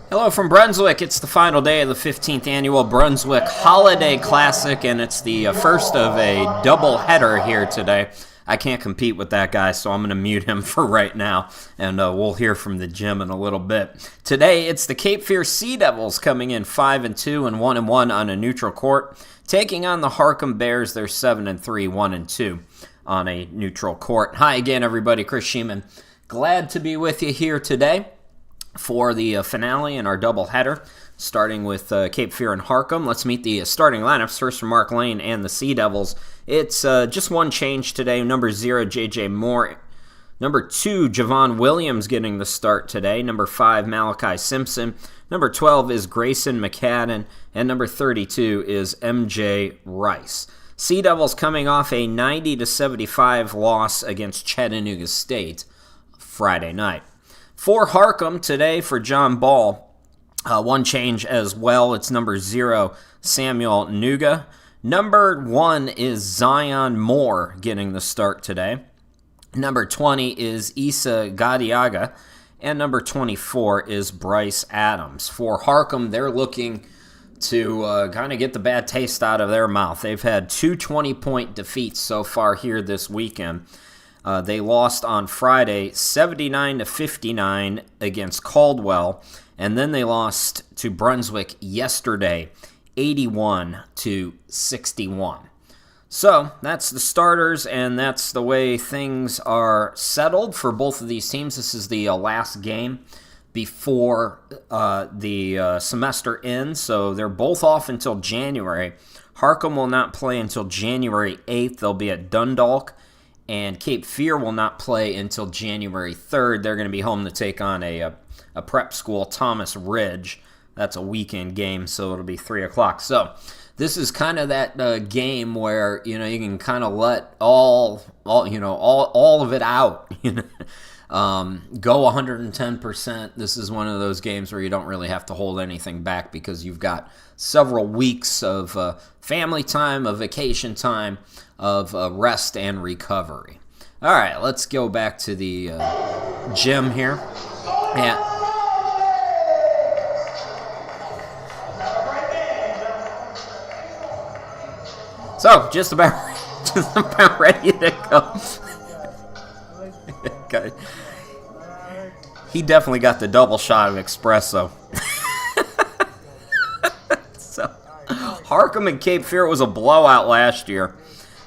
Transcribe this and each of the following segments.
Hello from Brunswick. It's the final day of the 15th annual Brunswick Holiday Classic, and it's the first of a double header here today. I can't compete with that guy, so I'm going to mute him for right now, and we'll hear from the gym in a little bit. Today, it's the Cape Fear Sea Devils coming in 5-2 and 1-1 on a neutral court, taking on the Harcum Bears. They're 7-3, 1-2 on a neutral court. Hi again, everybody. Chris Sheeman. Glad to be with you here today for the finale in our doubleheader, starting with Cape Fear and Harcum. Let's meet the starting lineups. First from Mark Lane and the Sea Devils. It's just one change today. Number 0, J.J. Moore. Number 2, Javon Williams getting the start today. Number 5, Malachi Simpson. Number 12 is Grayson McCadden. And number 32 is M.J. Rice. Sea Devils coming off a 90-75 loss against Chattanooga State Friday night. For Harcum today, for John Ball, one change as well. It's number 0, Samuel Nuga. Number 1 is Zion Moore getting the start today. Number 20 is Issa Gadiaga. And number 24 is Bryce Adams. For Harcum, they're looking to kind of get the bad taste out of their mouth. They've had 2 20-point defeats so far here this weekend. They lost on Friday 79-59 against Caldwell, and then they lost to Brunswick yesterday 81-61. So that's the starters, and that's the way things are settled for both of these teams. This is the last game before the semester ends, so they're both off until January. Harcum will not play until January 8th. They'll be at Dundalk. And Cape Fear will not play until January 3rd. They're going to be home to take on a prep school, Thomas Ridge. That's a weekend game, so it'll be 3 o'clock. So this is kind of that game where you can kind of let all of it out. Go 110%. This is one of those games where you don't really have to hold anything back because you've got several weeks of family time, of vacation time, of rest and recovery. All right, let's go back to the gym here. And so, just about ready to go. Okay. He definitely got the double shot of espresso. So, Harcum and Cape Fear, was a blowout last year.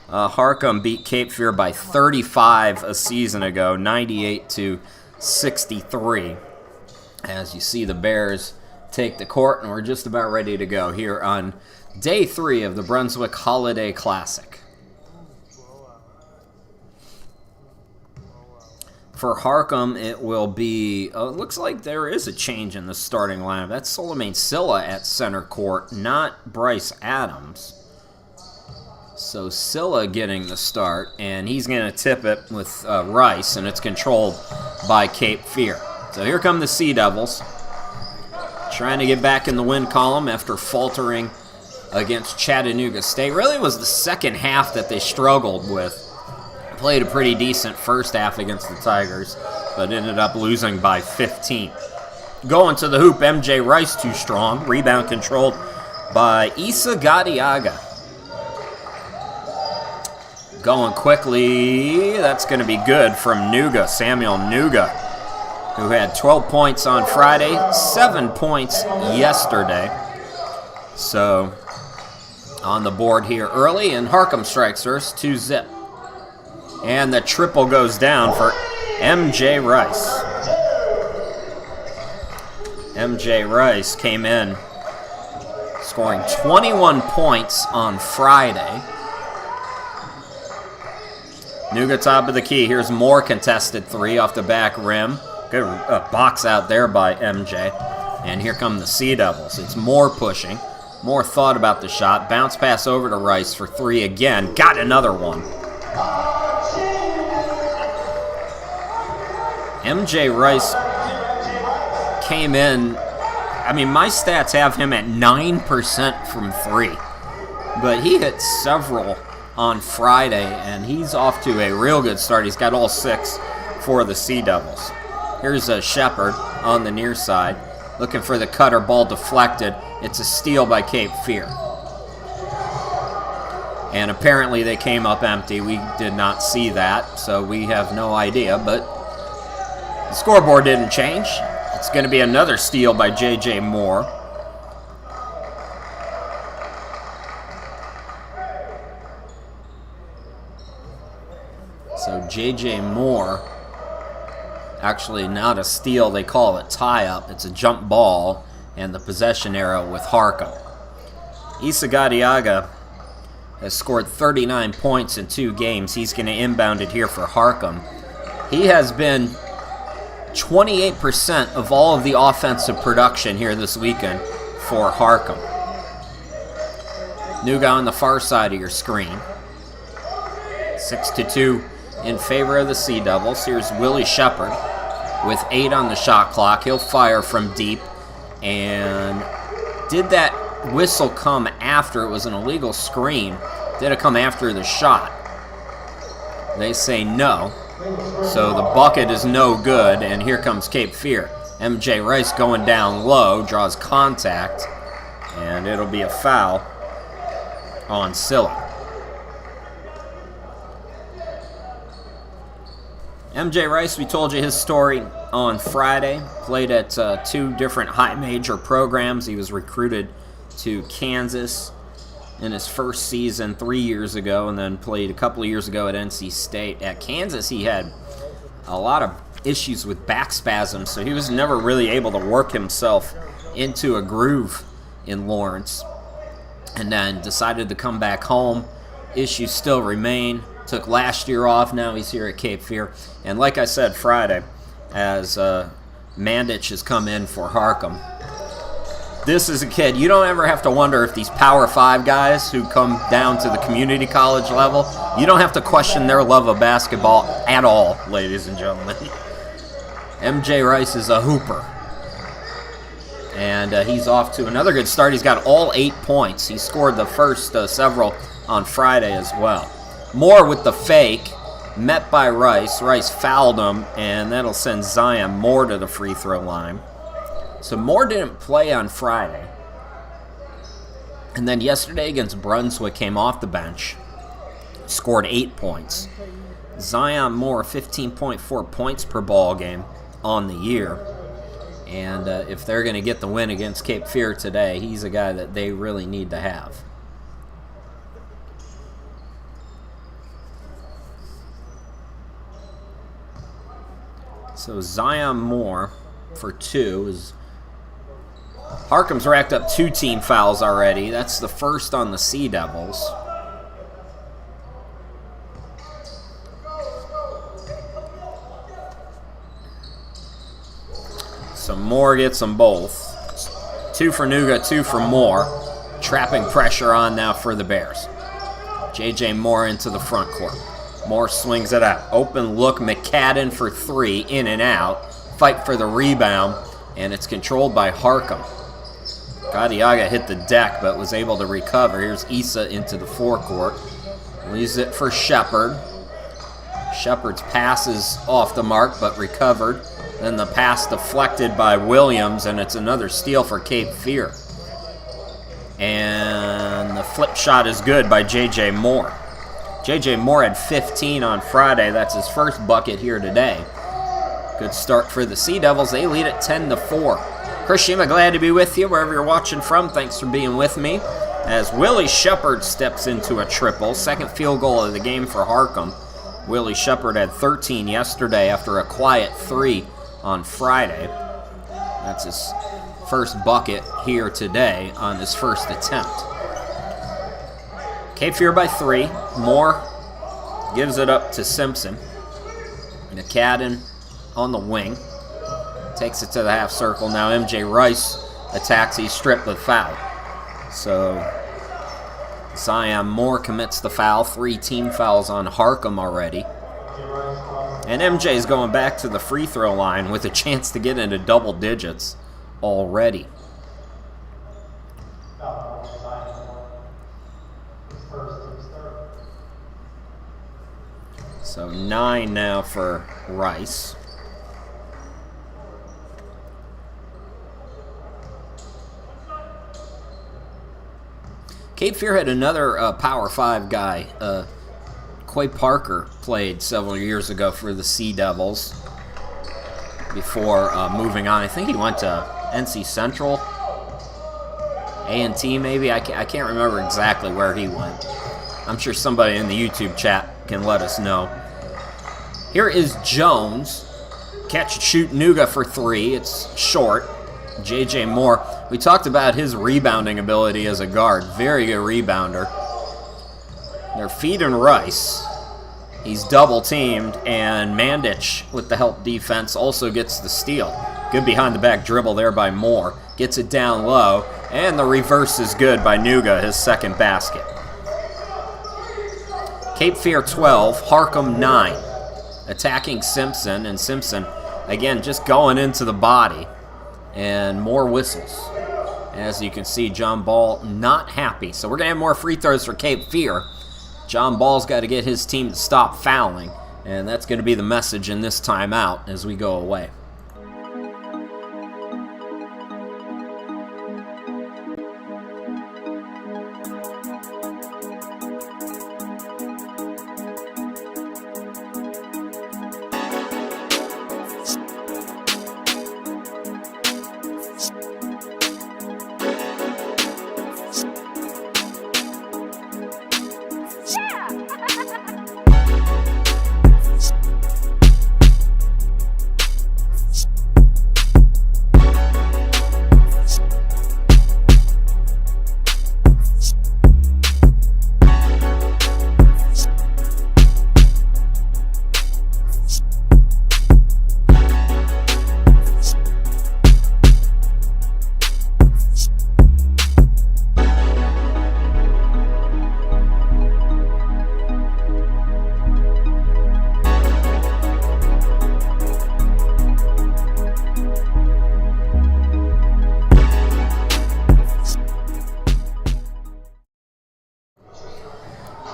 Harcum beat Cape Fear by 35 a season ago, 98-63. As you see, the Bears take the court, and we're just about ready to go here on day 3 of the Brunswick Holiday Classic. For Harcum, it will be, it looks like there is a change in the starting lineup. That's Solomon Silla at center court, not Bryce Adams. So Silla getting the start, and he's going to tip it with Rice, and it's controlled by Cape Fear. So here come the Sea Devils, trying to get back in the win column after faltering against Chattanooga State. Really was the second half that they struggled with. Played a pretty decent first half against the Tigers, but ended up losing by 15. Going to the hoop, MJ Rice too strong. Rebound controlled by Issa Gadiaga. Going quickly, that's going to be good from Nuga, Samuel Nuga, who had 12 points on Friday, 7 points yesterday. So, on the board here early, and Harcum strikes first, 2-zip. And the triple goes down for M.J. Rice. M.J. Rice came in scoring 21 points on Friday. Nuga top of the key. Here's more contested 3 off the back rim. Good box out there by MJ. And here come the Sea Devils. It's more pushing. More thought about the shot. Bounce pass over to Rice for 3 again. Got another one. MJ Rice came in. I mean, my stats have him at 9% from 3. But he hit several on Friday, and he's off to a real good start. He's got all 6 for the Sea Devils. Here's a Shepard on the near side. looking for the cutter, ball deflected. It's a steal by Cape Fear. And apparently they came up empty. We did not see that, so we have no idea, but the scoreboard didn't change. It's going to be another steal by J.J. Moore. So J.J. Moore, actually not a steal, they call it tie-up. It's a jump ball and the possession arrow with Harcum. Issa Gadiaga has scored 39 points in 2 games. He's going to inbound it here for Harcum. He has been 28% of all of the offensive production here this weekend for Harcum. Nuga on the far side of your screen. 6-2 in favor of the Sea Devils. Here's Willie Shepard with 8 on the shot clock. He'll fire from deep. And did that whistle come after? It was an illegal screen. Did it come after the shot? They say no. So the bucket is no good, and here comes Cape Fear. MJ Rice going down low, draws contact, and it'll be a foul on Silla. MJ Rice, we told you his story on Friday. Played at 2 different high major programs. He was recruited to Kansas in his first season 3 years ago, and then played a couple of years ago at NC State. At Kansas, he had a lot of issues with back spasms, so he was never really able to work himself into a groove in Lawrence. And then decided to come back home. Issues still remain. Took last year off. Now he's here at Cape Fear. And like I said Friday, as Mandich has come in for Harcum, this is a kid, you don't ever have to wonder if these Power 5 guys who come down to the community college level, you don't have to question their love of basketball at all, ladies and gentlemen. MJ Rice is a hooper. And he's off to another good start. He's got all 8 points. He scored the first several on Friday as well. Moore with the fake, met by Rice. Rice fouled him, and that'll send Zion Moore to the free throw line. So Moore didn't play on Friday. And then yesterday against Brunswick came off the bench, scored 8 points. Zion Moore, 15.4 points per ball game on the year. And if they're going to get the win against Cape Fear today, he's a guy that they really need to have. So Zion Moore for 2 is... Harcum's racked up 2 team fouls already. That's the first on the Sea Devils. So Moore gets them both. 2 for Nuga, 2 for Moore. Trapping pressure on now for the Bears. J.J. Moore into the front court. Moore swings it out. Open look, McCadden for 3, in and out. Fight for the rebound, and it's controlled by Harcum. Gadiaga hit the deck, but was able to recover. Here's Issa into the forecourt. Leaves it for Shepard. Shepard's pass is off the mark, but recovered. Then the pass deflected by Williams, and it's another steal for Cape Fear. And the flip shot is good by J.J. Moore. J.J. Moore had 15 on Friday. That's his first bucket here today. Good start for the Sea Devils. They lead at 10-4. Chris Shima, glad to be with you wherever you're watching from. Thanks for being with me. As Willie Shepard steps into a triple. Second field goal of the game for Harcum. Willie Shepard had 13 yesterday after a quiet 3 on Friday. That's his first bucket here today on his first attempt. Cape Fear by 3. Moore gives it up to Simpson. McCadden on the wing. Takes it to the half circle. Now MJ Rice attacks. He's stripped with foul. So Zion Moore commits the foul. 3 team fouls on Harcum already. And MJ's going back to the free throw line with a chance to get into double digits already. So 9 now for Rice. Cape Fear had another Power 5 guy. Quay Parker played several years ago for the Sea Devils before moving on. I think he went to NC Central, A&T maybe. I can't remember exactly where he went. I'm sure somebody in the YouTube chat can let us know. Here is Jones. Catch and shoot Nuga for 3. It's short. J.J. Moore. We talked about his rebounding ability as a guard. Very good rebounder. They're feeding Rice. He's double-teamed, and Mandich, with the help defense, also gets the steal. Good behind-the-back dribble there by Moore. Gets it down low, and the reverse is good by Nuga, his second basket. Cape Fear 12, Harcum 9. Attacking Simpson, and Simpson, again, just going into the body. And more whistles. As you can see, John Ball not happy. So we're going to have more free throws for Cape Fear. John Ball's got to get his team to stop fouling. And that's going to be the message in this timeout as we go away.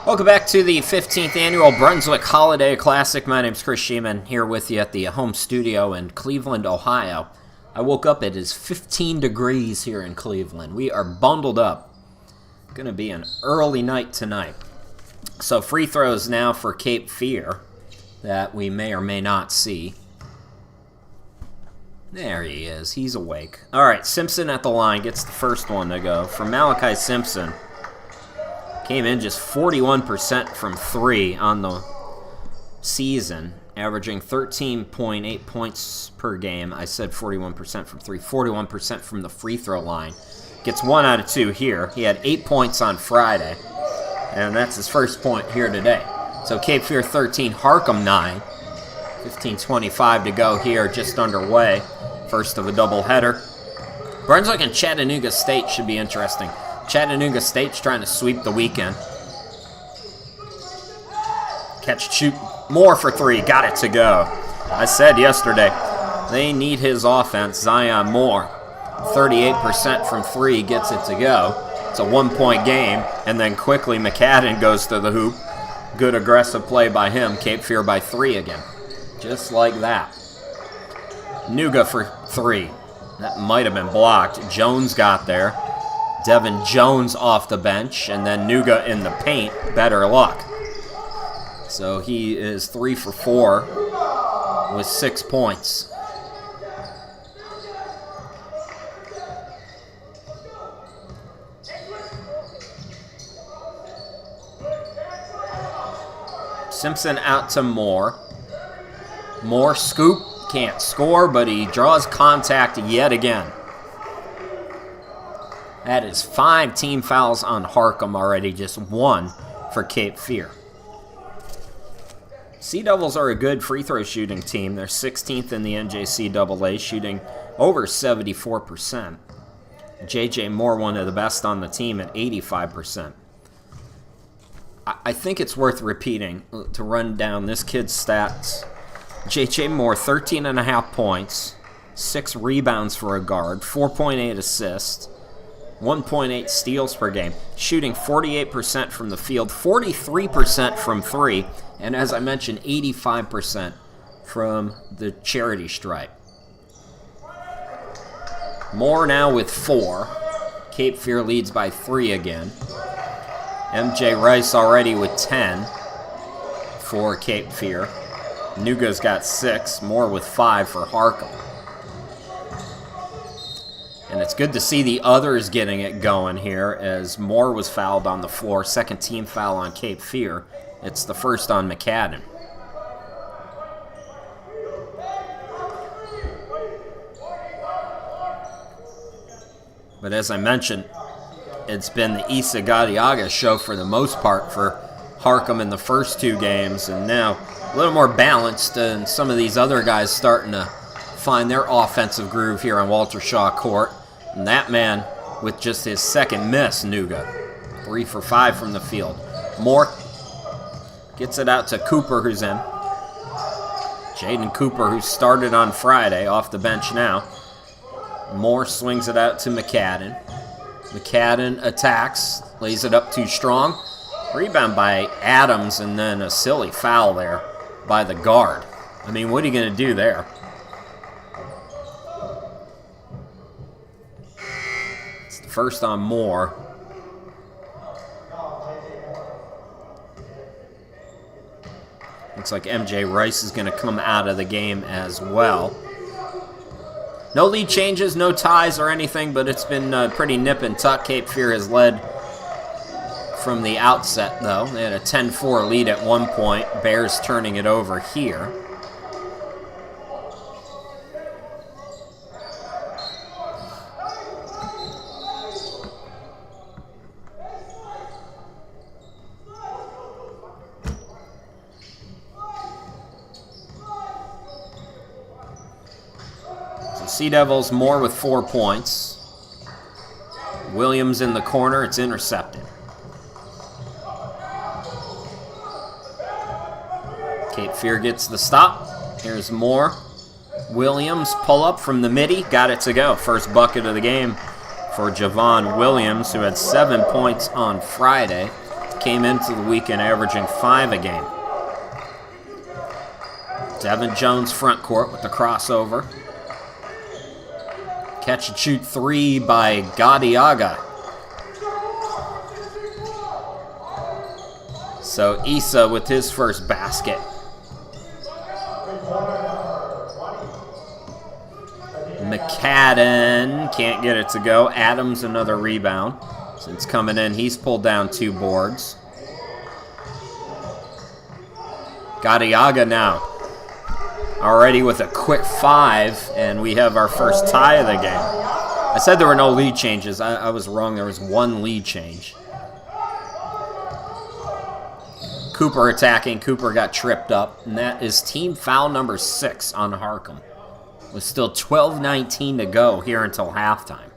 Welcome back to the 15th Annual Brunswick Holiday Classic. My name's Chris Sheeman, here with you at the home studio in Cleveland, Ohio. I woke up, it is 15 degrees here in Cleveland. We are bundled up. Going to be an early night tonight. So free throws now for Cape Fear that we may or may not see. There he is. He's awake. All right, Simpson at the line gets the first one to go. For Malachi Simpson. Came in just 41% from 3 on the season, averaging 13.8 points per game. I said 41% from 3, 41% from the free throw line. Gets 1 out of 2 here. He had 8 points on Friday, and that's his first point here today. So Cape Fear 13, Harcum 9. 15:25 to go here, just underway. First of a doubleheader. Brunswick and Chattanooga State should be interesting. Chattanooga State's trying to sweep the weekend. Catch, shoot, Moore for 3. Got it to go. I said yesterday, they need his offense. Zion Moore, 38% from 3, gets it to go. It's a 1-point game, and then quickly McCadden goes to the hoop. Good aggressive play by him. Cape Fear by 3 again. Just like that. Nuga for 3. That might have been blocked. Jones got there. Devin Jones off the bench, and then Nuga in the paint. Better luck. So he is 3 for 4 with 6 points. Simpson out to Moore. Moore scoop, can't score, but he draws contact yet again. That is 5 team fouls on Harcum already, just 1 for Cape Fear. Sea Devils are a good free throw shooting team. They're 16th in the NJCAA, shooting over 74%. J.J. Moore, one of the best on the team at 85%. I think it's worth repeating to run down this kid's stats. J.J. Moore, 13.5 points, 6 rebounds for a guard, 4.8 assists, 1.8 steals per game, shooting 48% from the field, 43% from 3, and as I mentioned, 85% from the charity stripe. Moore now with 4. Cape Fear leads by 3 again. MJ Rice already with 10 for Cape Fear. Nuga's got 6, Moore with 5 for Harcum. And it's good to see the others getting it going here, as Moore was fouled on the floor. Second team foul on Cape Fear. It's the first on McCadden. But as I mentioned, it's been the Issa Gadiaga show for the most part for Harcum in the first 2 games, and now a little more balanced, and some of these other guys starting to find their offensive groove here on Walter Shaw Court. And that man with just his second miss, Nuga. 3 for 5 from the field. Moore gets it out to Cooper, who's in. Jaden Cooper, who started on Friday, off the bench now. Moore swings it out to McCadden. McCadden attacks, lays it up too strong. Rebound by Adams, and then a silly foul there by the guard. I mean, what are you going to do there? It's the first on Moore. Looks like MJ Rice is going to come out of the game as well. No lead changes, no ties or anything, but it's been pretty nip and tuck. Cape Fear has led from the outset, though. They had a 10-4 lead at one point. Bears turning it over here. Sea Devils, Moore with 4 points. Williams in the corner, it's intercepted. Cape Fear gets the stop. Here's Moore. Williams, pull up from the midi, got it to go. First bucket of the game for Javon Williams, who had 7 points on Friday. Came into the weekend averaging 5 a game. Devin Jones front court with the crossover. Catch and shoot 3 by Gadiaga. So Issa with his first basket. McCadden can't get it to go. Adams another rebound. Since coming in, he's pulled down 2 boards. Gadiaga now. Already with a quick 5, and we have our first tie of the game. I said there were no lead changes. I was wrong. There was 1 lead change. Cooper attacking. Cooper got tripped up, and that is team foul number 6 on Harcum. With still 12:19 to go here until halftime.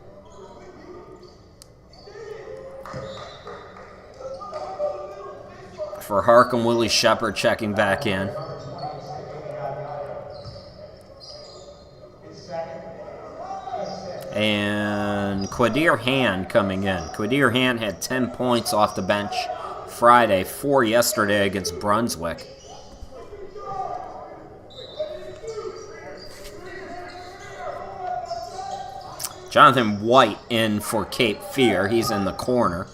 For Harcum, Willie Shepard checking back in. And Quadir Hand coming in. Quadir Hand had 10 points off the bench Friday, 4 yesterday against Brunswick. Jonathan White in for Cape Fear. He's in the corner.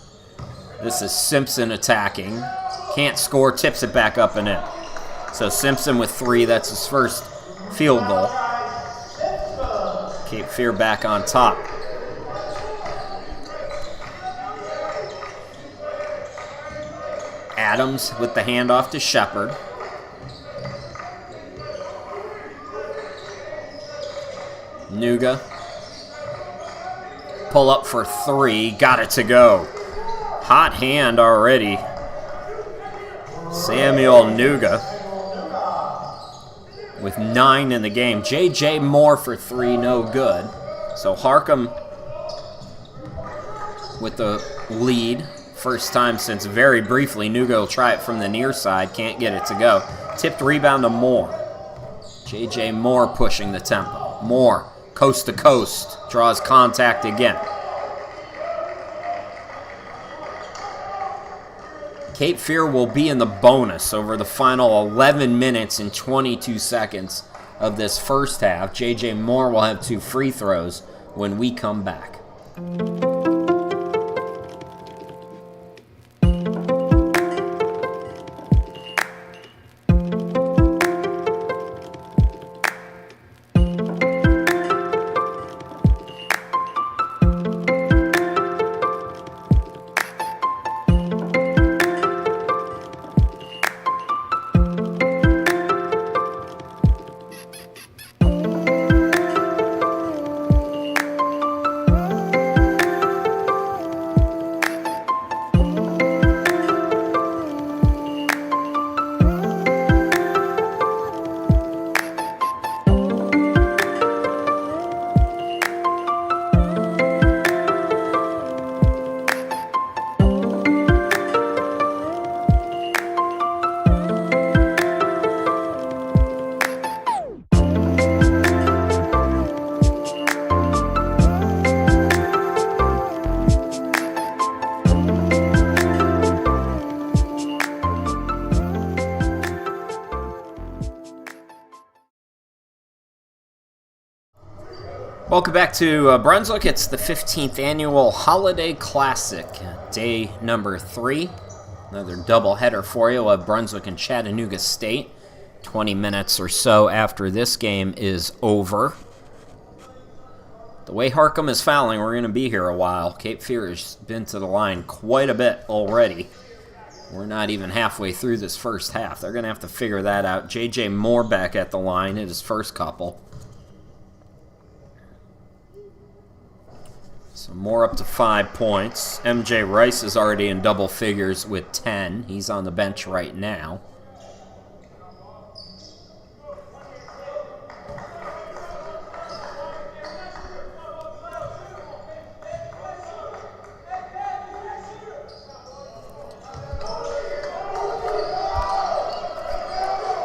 This is Simpson attacking. Can't score, tips it back up and in. So Simpson with 3, that's his first field goal. Cape Fear back on top. Adams with the handoff to Shepard. Nuga. Pull up for 3. Got it to go. Hot hand already. Samuel Nuga with 9 in the game. J.J. Moore for 3, no good. So Harcum with the lead. First time since very briefly. Nuga will try it from the near side. Can't get it to go. Tipped rebound to Moore. J.J. Moore pushing the tempo. Moore, coast to coast. Draws contact again. Cape Fear will be in the bonus over the final 11 minutes and 22 seconds of this first half. J.J. Moore will have 2 free throws when we come back. Welcome back to Brunswick. It's the 15th annual Holiday Classic, day number 3. Another doubleheader for you of Brunswick and Chattanooga State. 20 minutes or so after this game is over. The way Harcum is fouling, we're going to be here a while. Cape Fear has been to the line quite a bit already. We're not even halfway through this first half. They're going to have to figure that out. J.J. Moore back at the line, hit his first couple. So Moore up to 5 points. M.J. Rice is already in double figures with 10. He's on the bench right now.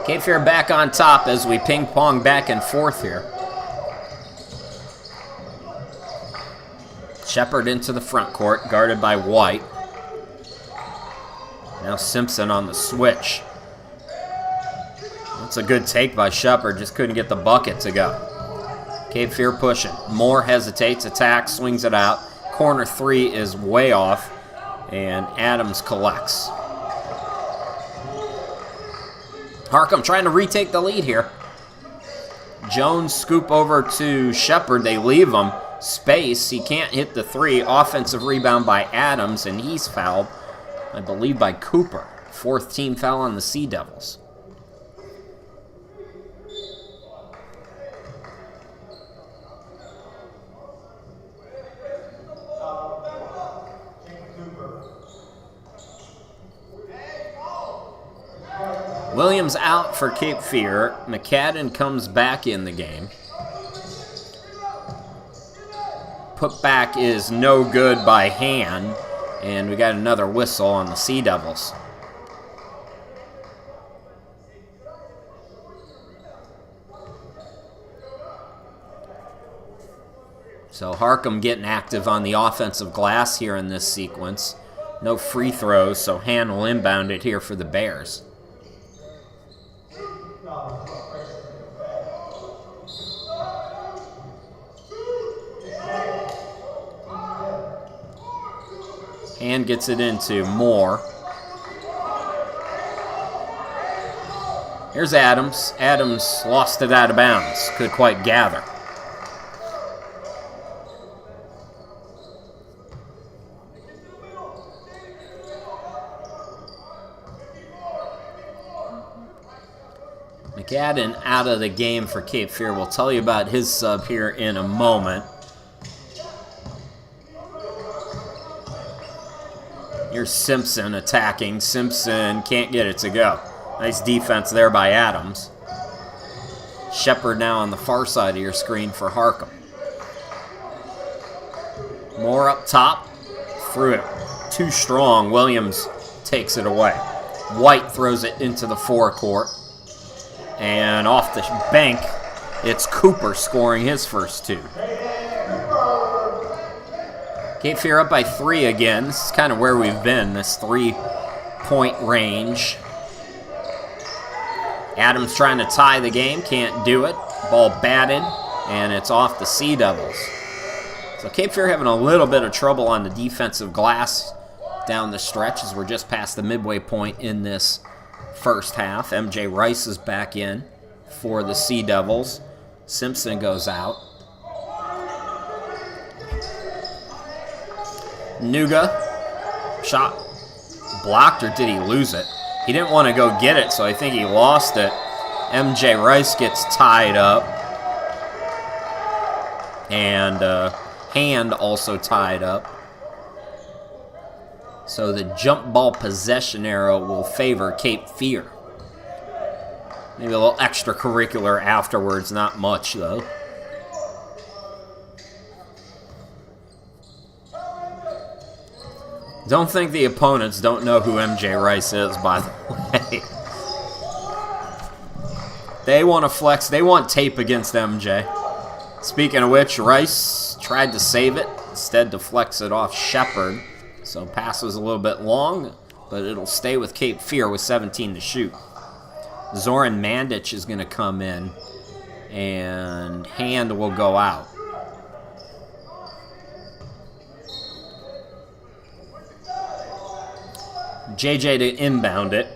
Cape Fear back on top as we ping-pong back and forth here. Shepard into the front court, guarded by White. Now Simpson on the switch. That's a good take by Shepard, just couldn't get the bucket to go. Cape Fear pushing. Moore hesitates, attacks, swings it out. Corner 3 is way off, and Adams collects. Harcum trying to retake the lead here. Jones scoop over to Shepard. They leave him space. He can't hit the 3. Offensive rebound by Adams, and he's fouled, I believe, by Cooper. 4th team foul on the Sea Devils. Williams out for Cape Fear. McCadden comes back in the game. Put back is no good by Hand, and we got another whistle on the Sea Devils. So Harcum getting active on the offensive glass here in this sequence. No free throws, so Hand will inbound it here for the Bears. Hand gets it into Moore. Here's Adams. Adams lost it out of bounds. Could quite gather. McCadden out of the game for Cape Fear. We'll tell you about his sub here in a moment. Here's Simpson attacking. Simpson can't get it to go. Nice defense there by Adams. Shepard now on the far side of your screen for Harcum. Moore up top. Threw it too strong. Williams takes it away. White throws it into the forecourt. And off the bank, it's Cooper scoring his first 2. Cape Fear up by 3 again. This is kind of where we've been, this 3-point range. Adams trying to tie the game, can't do it. Ball batted, and it's off the Sea Devils. So Cape Fear having a little bit of trouble on the defensive glass down the stretch as we're just past the midway point in this first half. M.J. Rice is back in for the Sea Devils. Simpson goes out. Nuga, shot blocked, or did he lose it? He didn't want to go get it, so I think he lost it. M.J. Rice gets tied up. And Hand also tied up. So the jump ball possession arrow will favor Cape Fear. Maybe a little extracurricular afterwards, not much though. Don't think the opponents don't know who M.J. Rice is, by the way. They want to flex. They want tape against M.J. Speaking of which, Rice tried to save it. Instead deflects it off Shepard. So pass was a little bit long, but it'll stay with Cape Fear with 17 to shoot. Zoran Mandic is going to come in, and Hand will go out. JJ to inbound it.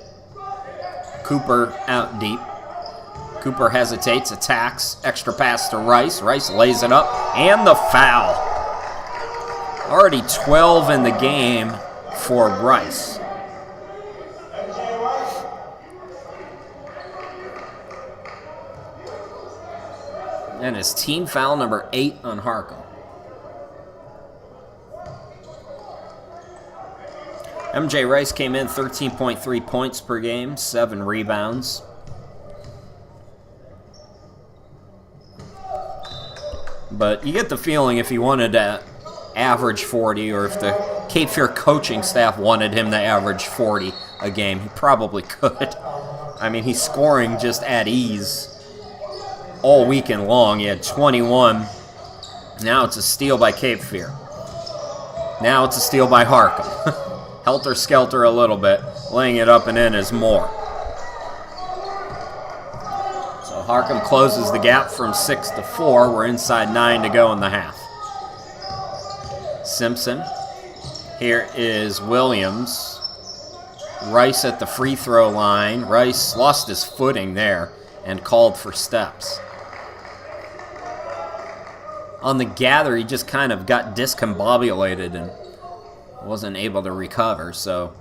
Cooper out deep. Cooper hesitates, attacks, extra pass to Rice. Rice lays it up, and the foul. Already 12 in the game for Rice. And his team foul number 8 on Harcum. MJ Rice came in 13.3 points per game, 7 rebounds. But you get the feeling if he wanted to average 40, or if the Cape Fear coaching staff wanted him to average 40 a game, he probably could. I mean, he's scoring just at ease all weekend long. He had 21. Now it's a steal by Cape Fear. Now it's a steal by Harcum. Helter-skelter a little bit. Laying it up and in is Moore. So Harcum closes the gap from 6 to 4. We're inside 9 to go in the half. Simpson. Here is Williams. Rice at the free throw line. Rice lost his footing there and called for steps. On the gather, he just kind of got discombobulated and wasn't able to recover, so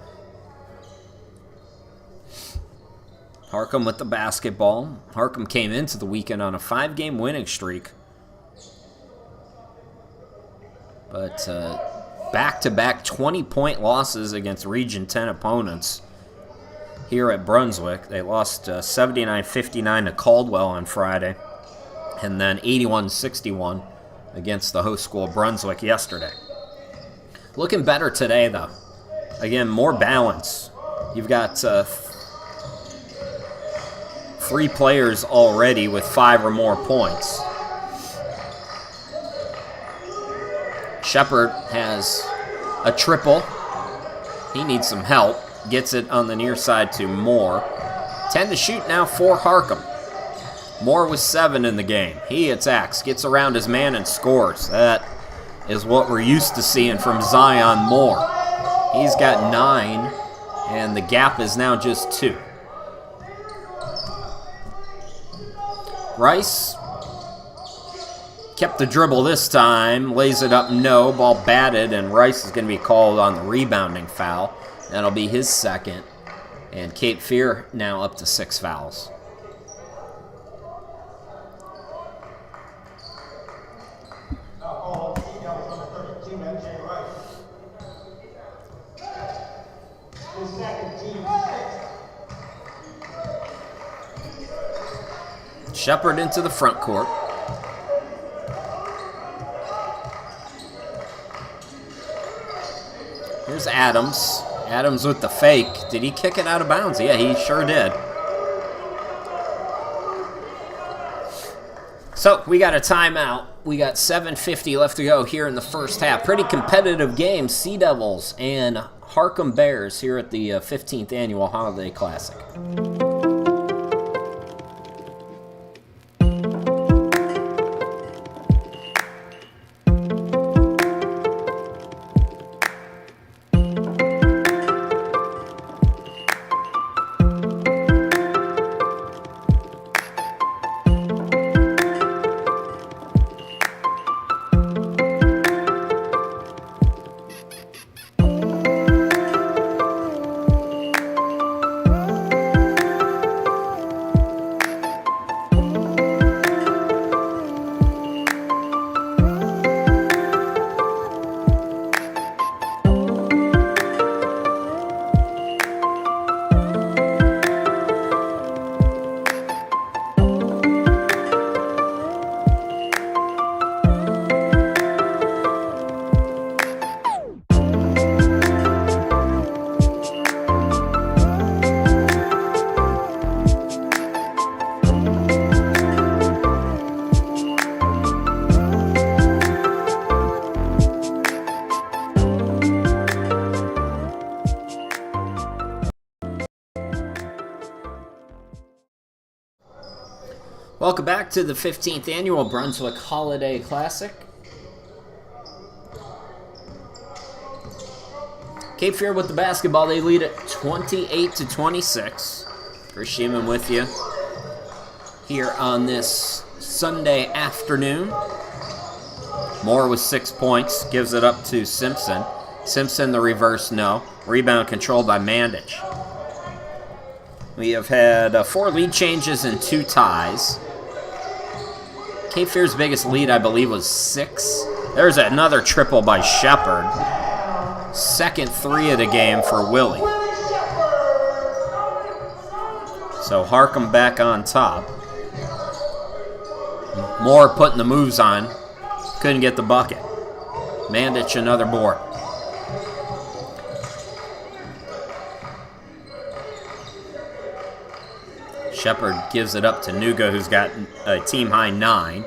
Harcum with the basketball. Harcum came into the weekend on a 5-game winning streak, but back-to-back 20-point losses against Region 10 opponents here at Brunswick. They lost 79-59 to Caldwell on Friday, and then 81-61 against the host school Brunswick yesterday. Looking better today, though. Again, more balance. You've got 3 players already with 5 or more points. Shepard has a triple. He needs some help. Gets it on the near side to Moore. 10 to shoot now for Harcum. Moore with 7 in the game. He attacks, gets around his man, and scores. That is what we're used to seeing from Zion Moore. He's got 9, and the gap is now just 2. Rice kept the dribble this time, lays it up, no, ball batted, and Rice is going to be called on the rebounding foul. That'll be his second, and Cape Fear now up to 6 fouls. Shepard into the front court. Here's Adams. Adams with the fake. Did he kick it out of bounds? Yeah, he sure did. So we got a timeout. We got 7:50 left to go here in the first half. Pretty competitive game. Sea Devils and Harcum Bears here at the 15th Annual Holiday Classic. Welcome back to the 15th Annual Brunswick Holiday Classic. Cape Fear with the basketball. They lead it 28-26. Chris Sheeman with you here on this Sunday afternoon. Moore with 6 points, gives it up to Simpson. Simpson, the reverse, no. Rebound controlled by Mandich. We have had 4 lead changes and 2 ties. Cape Fear's biggest lead, I believe, was 6. There's another triple by Shepard. Second 3 of the game for Willie. So Harcum back on top. Moore putting the moves on. Couldn't get the bucket. Mandich another board. Shepard gives it up to Nuga, who's got a team-high 9.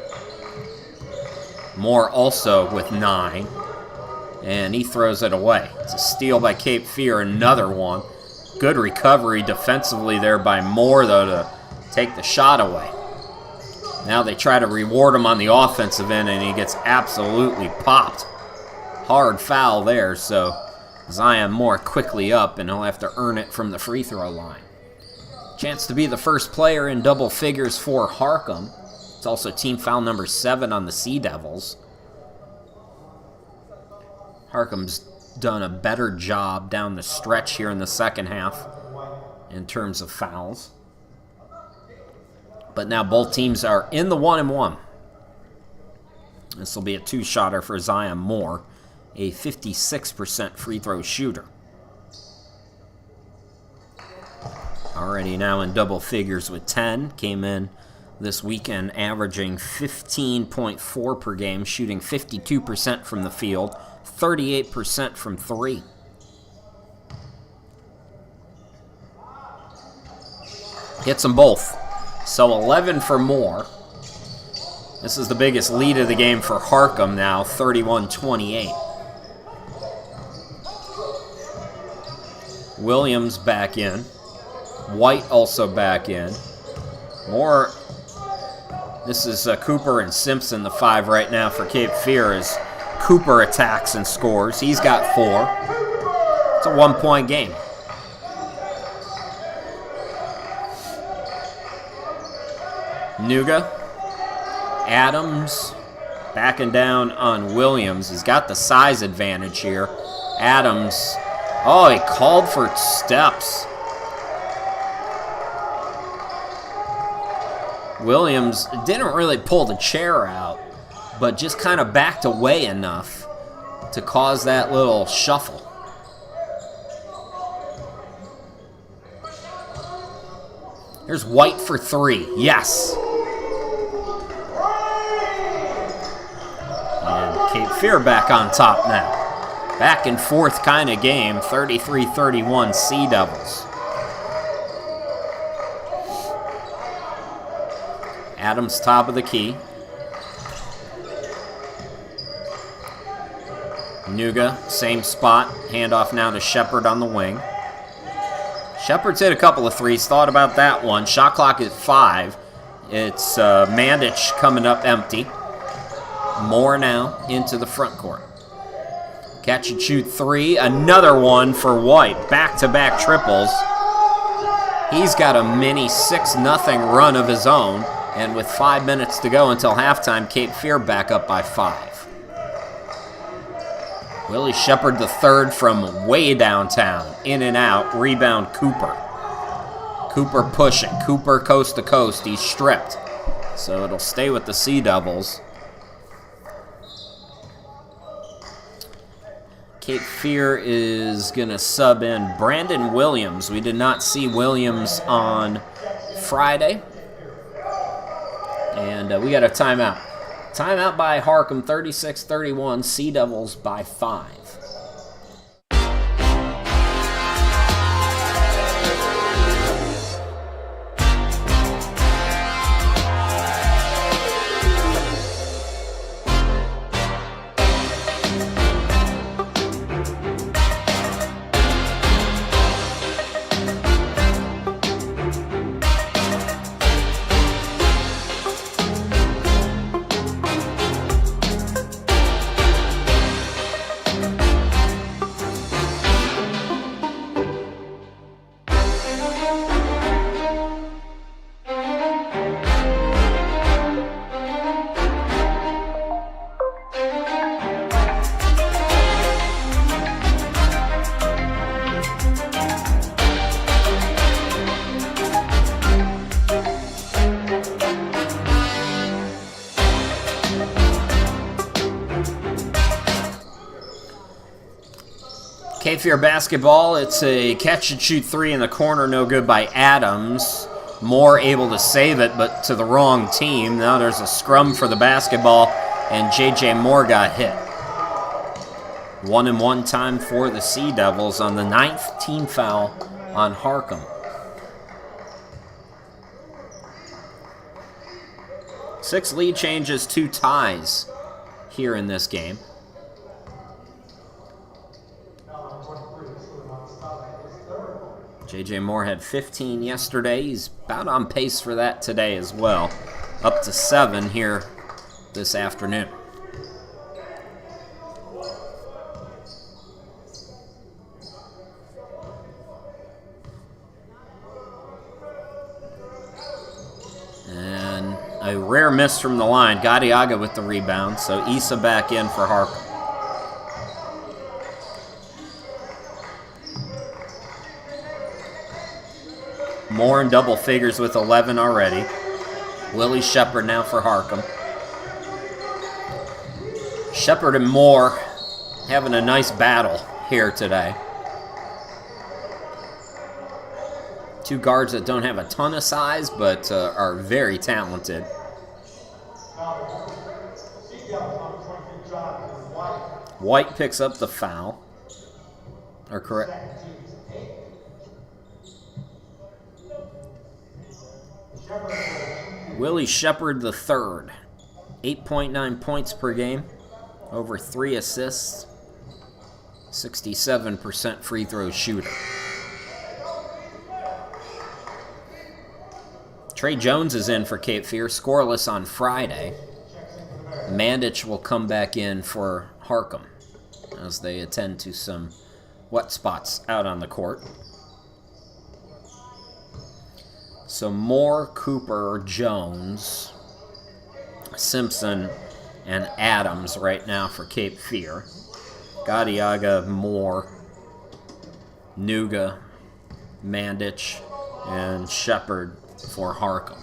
Moore also with 9. And he throws it away. It's a steal by Cape Fear, another one. Good recovery defensively there by Moore, though, to take the shot away. Now they try to reward him on the offensive end, and he gets absolutely popped. Hard foul there, so Zion Moore quickly up, and he'll have to earn it from the free throw line. Chance to be the first player in double figures for Harcum. It's also team foul number 7 on the Sea Devils. Harcum's done a better job down the stretch here in the second half in terms of fouls. But now both teams are in the 1-1. This will be a 2-shotter for Zion Moore, a 56% free throw shooter. Already now in double figures with 10. Came in this weekend averaging 15.4 per game, shooting 52% from the field, 38% from 3. Hits them both. So 11 for Moore. This is the biggest lead of the game for Harcum now, 31-28. Williams back in. White also back in. Moore. This is Cooper and Simpson, the 5 right now for Cape Fear, as Cooper attacks and scores. He's got 4. It's a 1-point game. Nuga. Adams backing down on Williams. He's got the size advantage here. Adams. Oh, he called for steps. Williams didn't really pull the chair out, but just kind of backed away enough to cause that little shuffle. Here's White for 3. Yes. And Cape Fear back on top now. Back and forth kind of game, 33-31 Sea Devils. Adams top of the key. Nuga, same spot. Handoff now to Shepard on the wing. Shepard's hit a couple of threes. Thought about that one. Shot clock at 5. It's Mandich coming up empty. Moore now into the front court. Catch and shoot 3. Another one for White. Back-to-back triples. He's got a mini 6-0 run of his own. And with 5 minutes to go until halftime, Cape Fear back up by 5. Willie Shepard the 3rd from way downtown. In and out. Rebound Cooper. Cooper pushing. Cooper coast to coast. He's stripped. So it'll stay with the Sea Devils. Cape Fear is going to sub in Brandon Williams. We did not see Williams on Friday. And we got a timeout. Timeout by Harcum, 36-31. Sea Devils by 5. Cape Fear basketball, it's a catch-and-shoot three in the corner, no good by Adams. Moore able to save it, but to the wrong team. Now there's a scrum for the basketball, and J.J. Moore got hit. 1-and-1 time for the Sea Devils on the 9th team foul on Harcum. 6 lead changes, 2 ties here in this game. J.J. Moore had 15 yesterday. He's about on pace for that today as well. Up to 7 here this afternoon. And a rare miss from the line. Gadiaga with the rebound, so Issa back in for Harcum. Moore in double figures with 11 already. Willie Shepard now for Harcum. Shepard and Moore having a nice battle here today. 2 guards that don't have a ton of size, but are very talented. White picks up the foul. Or correct. Willie Shepard III, 8.9 points per game, over 3 assists, 67% free throw shooter. Trey Jones is in for Cape Fear, scoreless on Friday. Mandich will come back in for Harcum as they attend to some wet spots out on the court. So Moore, Cooper, Jones, Simpson, and Adams right now for Cape Fear. Gadiaga, Moore, Nuga, Mandich, and Shepard for Harcum.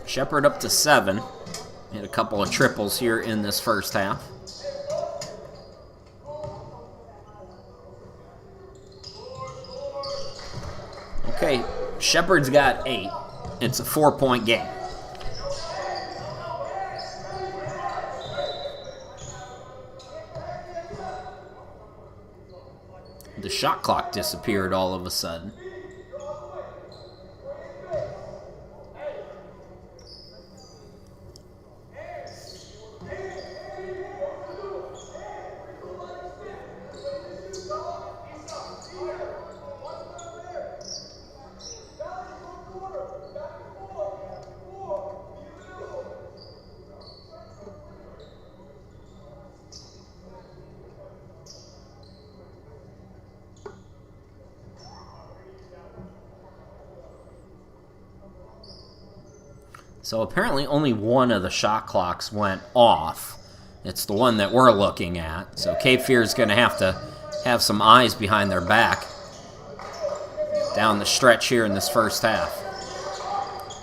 Shepard up to 7. Hit a couple of triples here in this first half. Okay, Shepard's got 8. It's a 4-point game. The shot clock disappeared all of a sudden. So apparently only one of the shot clocks went off. It's the one that we're looking at. So Cape Fear is going to have some eyes behind their back down the stretch here in this first half.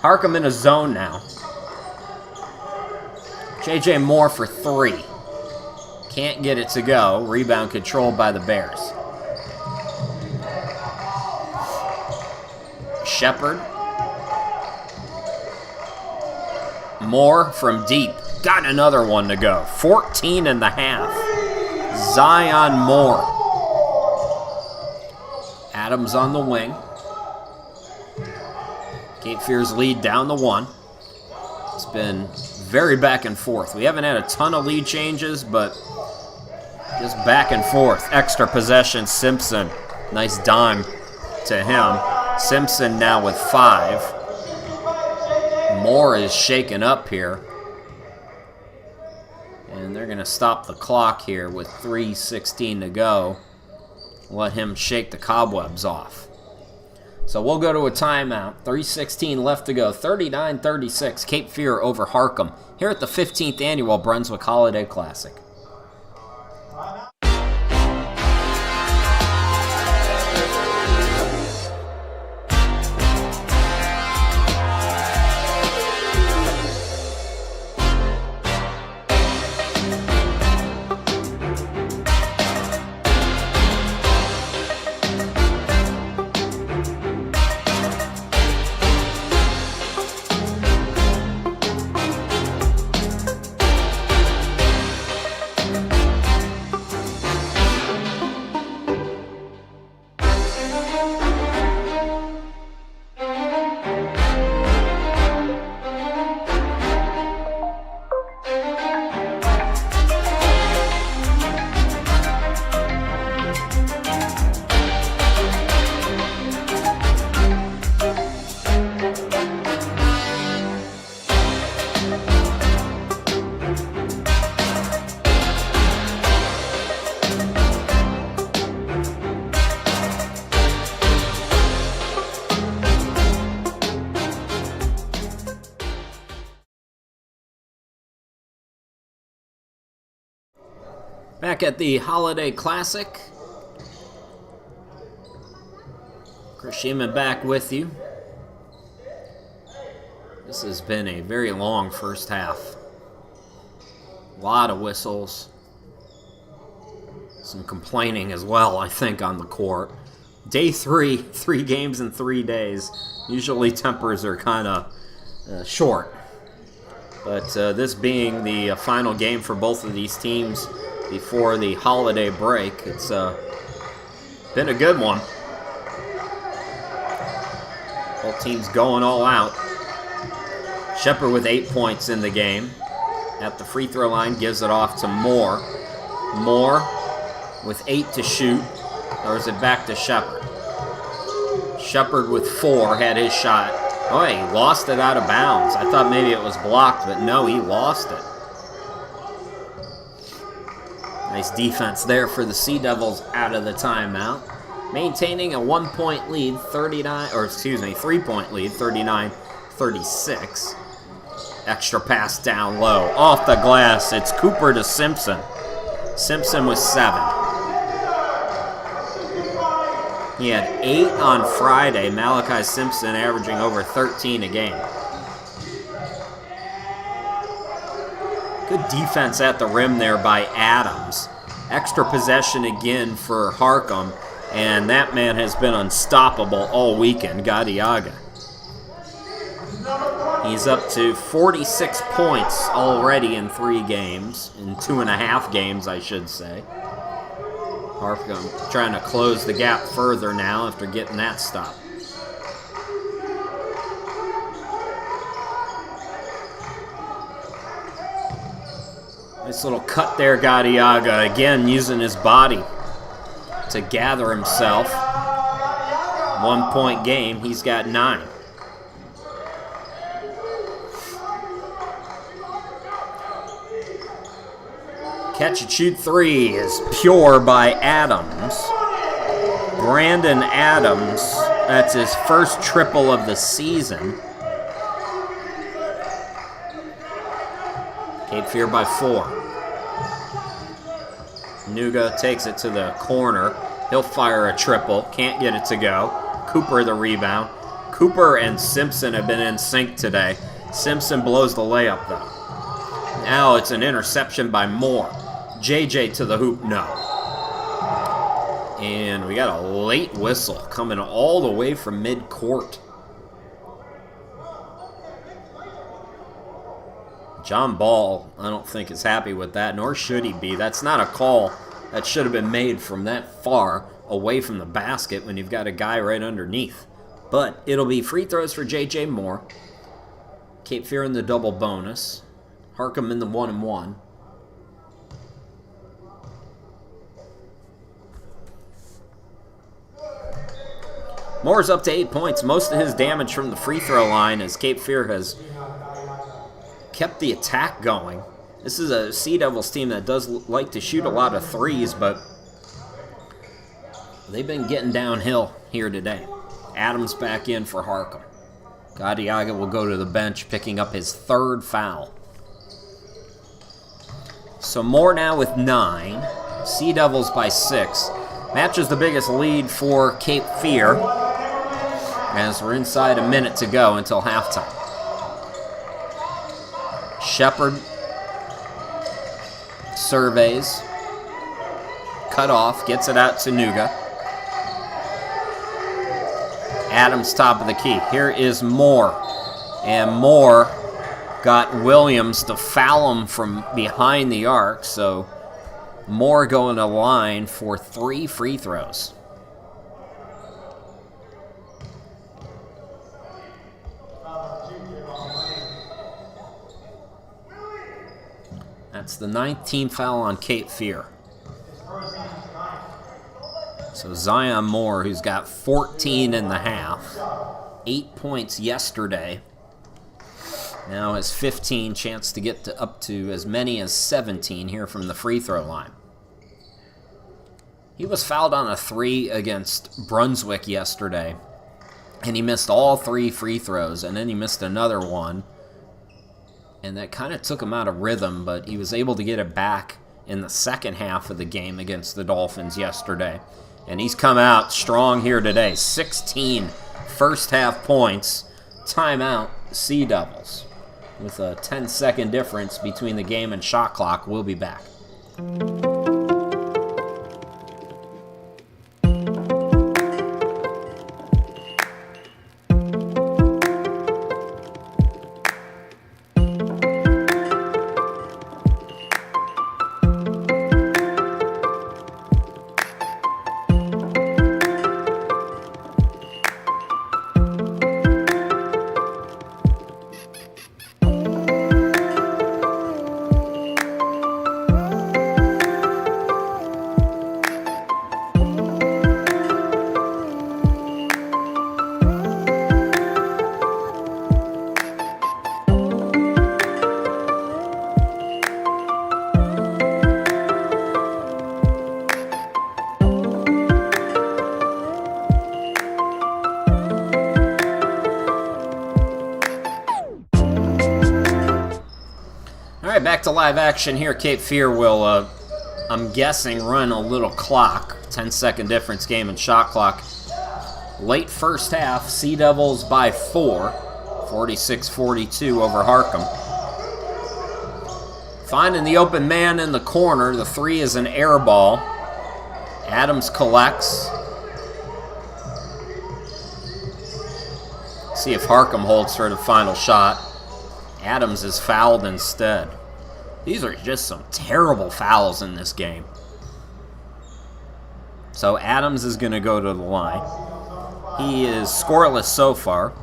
Harcum in a zone now. J.J. Moore for 3. Can't get it to go. Rebound controlled by the Bears. Shepard. Moore from deep. Got another one to go. 14 and a half. Zion Moore. Adams on the wing. Cape Fear's lead down the 1. It's been very back and forth. We haven't had a ton of lead changes, but just back and forth. Extra possession, Simpson. Nice dime to him. Simpson now with 5. Moore is shaken up here. And they're going to stop the clock here with 3:16 to go. Let him shake the cobwebs off. So we'll go to a timeout. 3:16 left to go. 39-36. Cape Fear over Harcum here at the 15th Annual Brunswick Holiday Classic. Back at the Holiday Classic. Chris Sheeman back with you. This has been a very long first half. A lot of whistles. Some complaining as well, I think, on the court. Day 3, 3 games in 3 days. Usually tempers are kind of short. But this being the final game for both of these teams before the holiday break, it's been a good one. Both teams going all out. Shepard with 8 points in the game. At the free throw line, gives it off to Moore. Moore with 8 to shoot. Throws it back to Shepard. Shepard with 4 had his shot. Oh, he lost it out of bounds. I thought maybe it was blocked, but no, he lost it. Nice defense there for the Sea Devils out of the timeout. Maintaining a 1-point lead, 3-point lead, 39-36. Extra pass down low. Off the glass, it's Cooper to Simpson. Simpson with 7. He had 8 on Friday. Malachi Simpson averaging over 13 a game. Good defense at the rim there by Adams. Extra possession again for Harcum. And that man has been unstoppable all weekend, Gadiaga. He's up to 46 points already in 3 games. In 2.5 games, I should say. Harcum trying to close the gap further now after getting that stop. Nice little cut there, Gadiaga. Again, using his body to gather himself. 1-point game. He's got 9. Catch and shoot 3 is pure by Adams. Brandon Adams, that's his first triple of the season. Cape Fear by 4. Nuga takes it to the corner. He'll fire a triple. Can't get it to go. Cooper the rebound. Cooper and Simpson have been in sync today. Simpson blows the layup, though. Now it's an interception by Moore. JJ to the hoop, no. And we got a late whistle coming all the way from mid-court. John Ball, I don't think, is happy with that, nor should he be. That's not a call that should have been made from that far away from the basket when you've got a guy right underneath. But it'll be free throws for J.J. Moore. Cape Fear in the double bonus. Harcum in the 1-and-1. Moore's up to 8 points. Most of his damage from the free throw line as Cape Fear has kept the attack going. This is a Sea Devils team that does like to shoot a lot of threes, but they've been getting downhill here today. Adams back in for Harcum. Gadiaga will go to the bench, picking up his 3rd foul. So Moore now with 9. Sea Devils by 6. Matches the biggest lead for Cape Fear as we're inside a minute to go until halftime. Shepard surveys. Cut off. Gets it out to Nuga. Adams top of the key. Here is Moore. And Moore got Williams to foul him from behind the arc. So Moore going to line for 3 free throws. That's the 9th team foul on Cape Fear. So Zion Moore, who's got 14.5, 8 points yesterday, now has 15, chance to get up to as many as 17 here from the free throw line. He was fouled on a 3 against Brunswick yesterday, and he missed all 3 free throws, and then he missed another one. And that kind of took him out of rhythm, but he was able to get it back in the second half of the game against the Dolphins yesterday. And he's come out strong here today. 16 first-half points. Timeout, Sea Devils. With a 10-second difference between the game and shot clock. We'll be back. All right, back to live action here. Cape Fear will, I'm guessing, run a little clock. 10-second difference game and shot clock. Late first half, Sea Devils by 4. 46-42 over Harcum. Finding the open man in the corner. The 3 is an air ball. Adams collects. See if Harcum holds for the final shot. Adams is fouled instead. These are just some terrible fouls in this game. So Adams is going to go to the line. He is scoreless so far.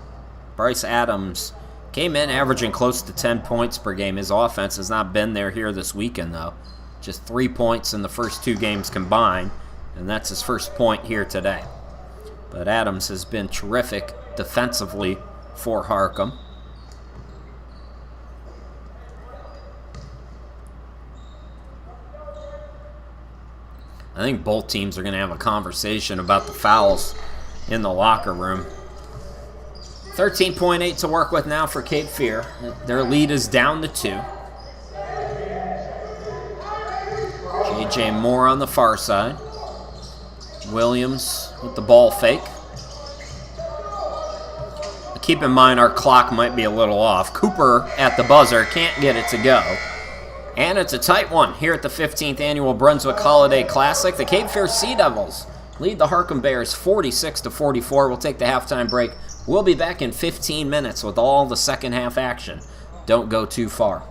Bryce Adams came in averaging close to 10 points per game. His offense has not been there here this weekend, though. Just 3 points in the first 2 games combined, and that's his first point here today. But Adams has been terrific defensively for Harcum. I think both teams are going to have a conversation about the fouls in the locker room. 13.8 to work with now for Cape Fear. Their lead is down to 2. J.J. Moore on the far side. Williams with the ball fake. Keep in mind our clock might be a little off. Cooper at the buzzer can't get it to go. And it's a tight one here at the 15th Annual Brunswick Holiday Classic. The Cape Fear Sea Devils lead the Harcum Bears 46-44. We'll take the halftime break. We'll be back in 15 minutes with all the second half action. Don't go too far.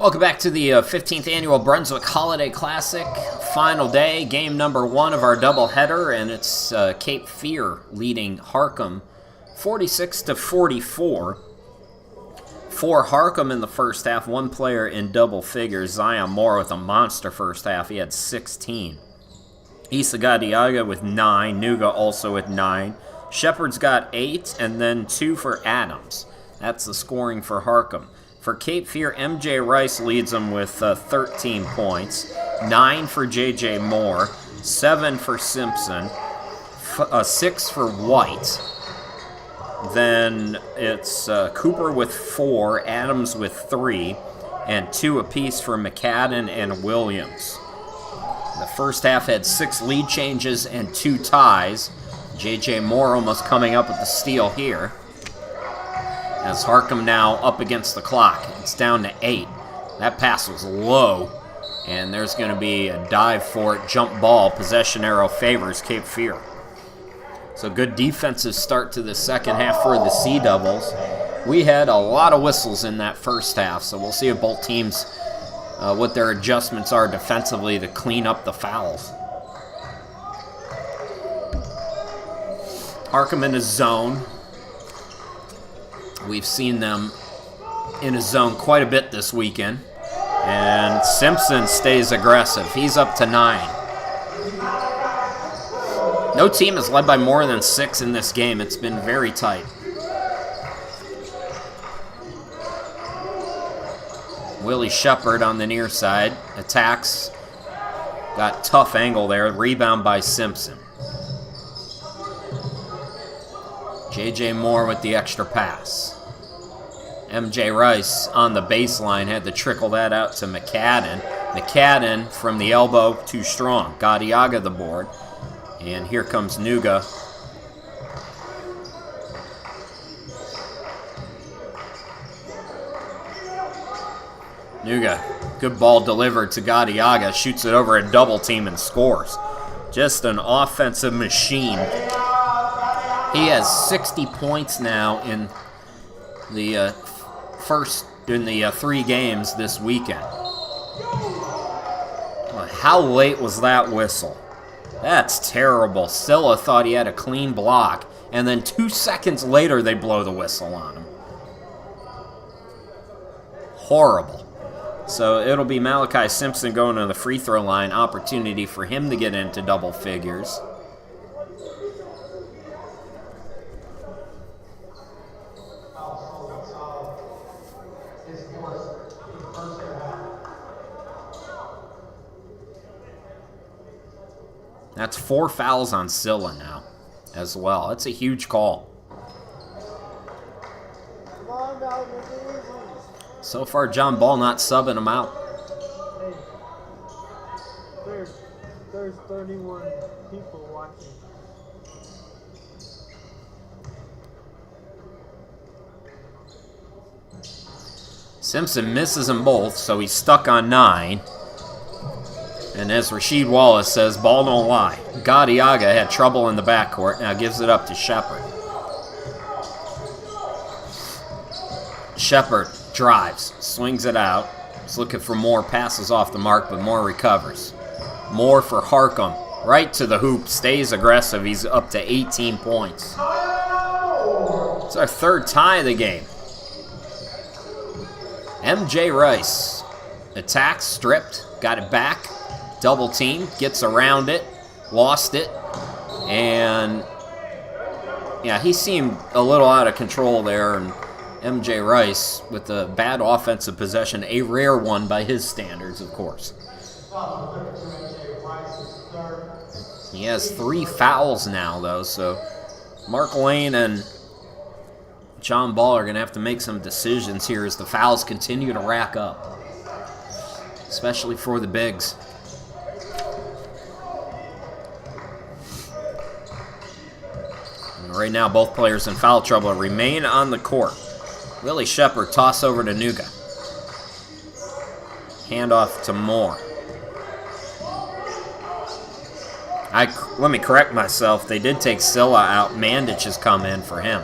Welcome back to the 15th Annual Brunswick Holiday Classic. Final day, game number 1 of our doubleheader, and it's Cape Fear leading Harcum 46-44. For Harcum in the first half, one player in double figures, Zion Moore with a monster first half. He had 16. Isa Gadiaga with 9, Nuga also with 9. Shepard's got 8, and then 2 for Adams. That's the scoring for Harcum. For Cape Fear, MJ Rice leads them with 13 points, 9 for JJ Moore, 7 for Simpson, 6 for White. Then it's Cooper with 4, Adams with 3, and 2 apiece for McCadden and Williams. The first half had 6 lead changes and 2 ties. JJ Moore almost coming up with the steal here. As Harcum now up against the clock. It's down to 8. That pass was low, and there's going to be a dive for it. Jump ball. Possession arrow favors Cape Fear. So good defensive start to the second half for the Sea Devils. We had a lot of whistles in that first half, so we'll see if both teams, what their adjustments are defensively to clean up the fouls. Harcum in his zone. We've seen them in a zone quite a bit this weekend. And Simpson stays aggressive. He's up to 9. No team has led by more than 6 in this game. It's been very tight. Willie Shepard on the near side. Attacks. Got tough angle there. Rebound by Simpson. JJ Moore with the extra pass. MJ Rice on the baseline had to trickle that out to McCadden. McCadden from the elbow, too strong. Gadiaga the board. And here comes Nuga. Nuga, good ball delivered to Gadiaga. Shoots it over a double team and scores. Just an offensive machine. He has 60 points now in the in the 3 games this weekend. How late was that whistle? That's terrible. Scylla thought he had a clean block, and then 2 seconds later they blow the whistle on him. Horrible. So it'll be Malachi Simpson going to the free throw line. Opportunity for him to get into double figures. That's 4 fouls on Scylla now as well. That's a huge call. So far, John Ball not subbing him out. Hey, there's 31 people watching. Simpson misses them both, so he's stuck on 9. And as Rasheed Wallace says, ball don't lie. Gadiaga had trouble in the backcourt, now gives it up to Shepard. Shepard drives, swings it out. He's looking for Moore, passes off the mark, but Moore recovers. Moore for Harcum, right to the hoop, stays aggressive. He's up to 18 points. It's our 3rd tie of the game. MJ Rice attacks, stripped, got it back. Double team, gets around it, lost it, and yeah, he seemed a little out of control there, and MJ Rice with the bad offensive possession, a rare one by his standards, of course. He has 3 fouls now, though, so Mark Lane and John Ball are going to have to make some decisions here as the fouls continue to rack up, especially for the bigs. Right now, both players in foul trouble remain on the court. Willie Shepard, toss over to Nuga. Handoff to Moore. Let me correct myself. They did take Scylla out. Mandich has come in for him.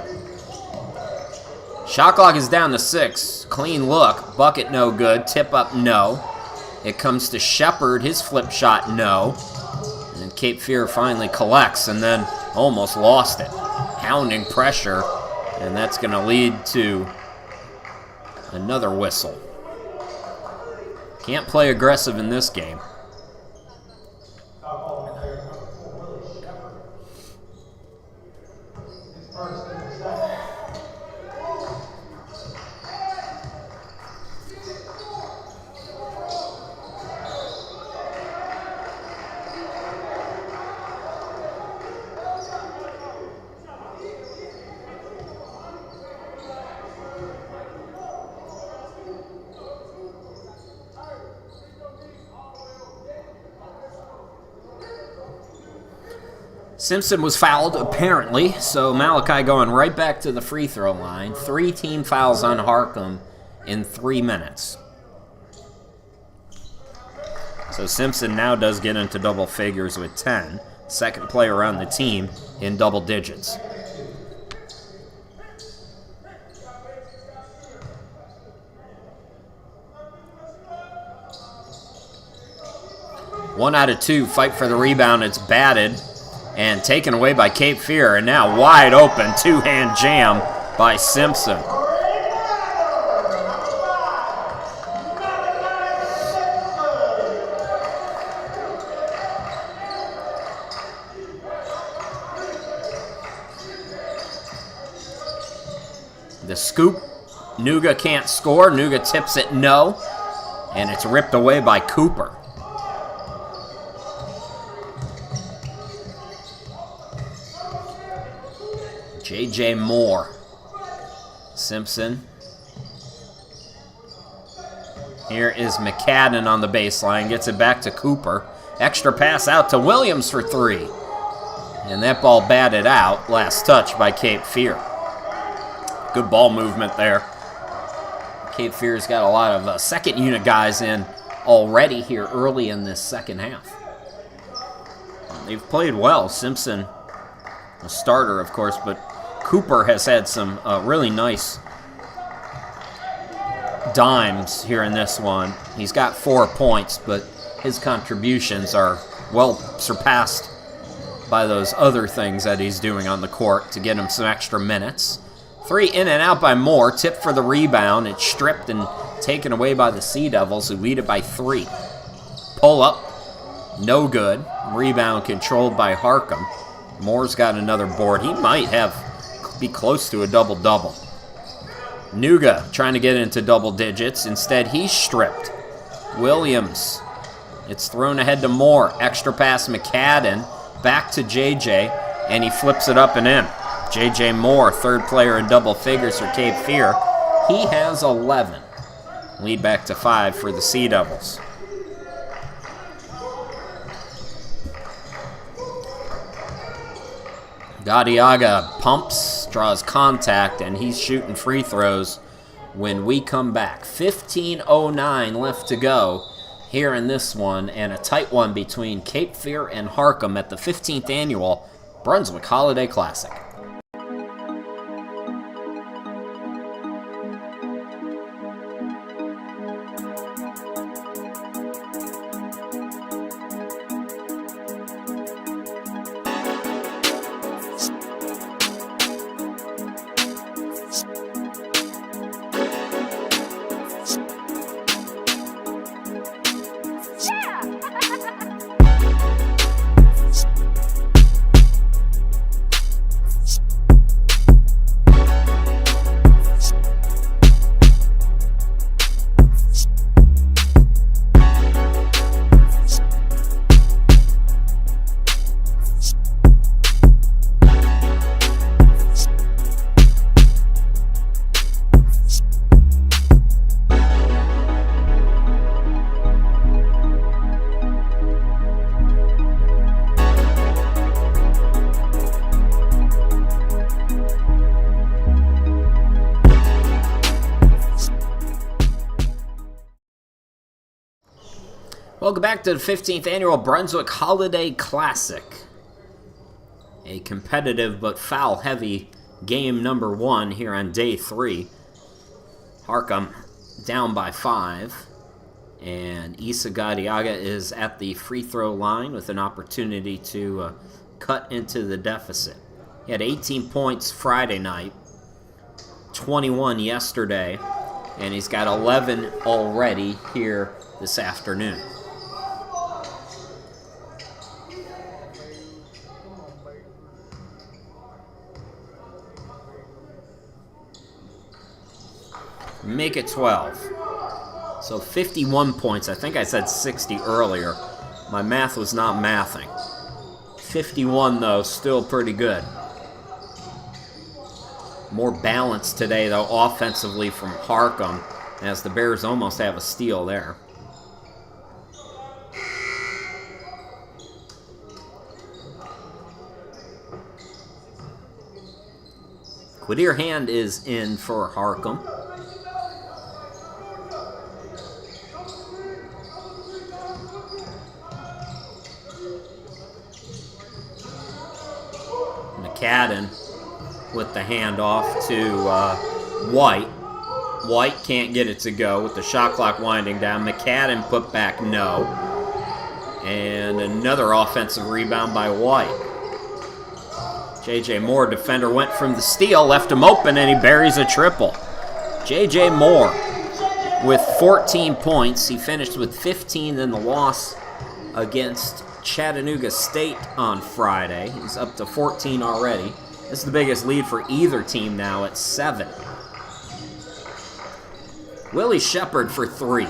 Shot clock is down to 6. Clean look. Bucket no good. Tip up no. It comes to Shepard. His flip shot no. And Cape Fear finally collects and then almost lost it. Hounding pressure. And that's going to lead to another whistle. Can't play aggressive in this game. Simpson was fouled, apparently, so Malachi going right back to the free throw line. 3 team fouls on Harcum in 3 minutes. So Simpson now does get into double figures with 10. Second player on the team in double digits. One out of 2, fight for the rebound. It's batted and taken away by Cape Fear, and now wide open, two-hand jam by Simpson. The scoop, Nuga can't score. Nuga tips it no, and it's ripped away by Cooper. J.J. Moore. Simpson. Here is McCadden on the baseline. Gets it back to Cooper. Extra pass out to Williams for 3. And that ball batted out. Last touch by Cape Fear. Good ball movement there. Cape Fear's got a lot of second unit guys in already here early in this second half. They've played well. Simpson, a starter, of course, but Cooper has had some really nice dimes here in this one. He's got 4 points, but his contributions are well surpassed by those other things that he's doing on the court to get him some extra minutes. 3 in and out by Moore. Tip for the rebound. It's stripped and taken away by the Sea Devils, who lead it by 3. Pull up. No good. Rebound controlled by Harcum. Moore's got another board. He might be close to a double-double. Nuga trying to get into double digits. Instead, he's stripped. Williams. It's thrown ahead to Moore. Extra pass McCadden. Back to JJ. And he flips it up and in. J.J. Moore, third player in double figures for Cape Fear. He has 11. Lead back to 5 for the Sea Devils. Gadiaga pumps, draws contact, and he's shooting free throws when we come back. 15:09 left to go here in this one, and a tight one between Cape Fear and Harcum at the 15th annual Brunswick Holiday Classic. Welcome back to the 15th annual Brunswick Holiday Classic. A competitive but foul-heavy game number 1 here on day 3. Harcum down by 5. And Issa Gadiaga is at the free throw line with an opportunity to cut into the deficit. He had 18 points Friday night, 21 yesterday, and he's got 11 already here this afternoon. Make it 12. So 51 points. I think I said 60 earlier. My math was not mathing. 51, though, still pretty good. More balance today, though, offensively from Harcum, as the Bears almost have a steal there. Quadir Hand is in for Harcum. McCadden with the handoff to White. White can't get it to go with the shot clock winding down. McCadden put back no. And another offensive rebound by White. J.J. Moore, defender, went from the steal, left him open, and he buries a triple. J.J. Moore with 14 points. He finished with 15 in the loss against Chattanooga State on Friday. He's up to 14 already. This is the biggest lead for either team now at 7. Willie Shepard for 3.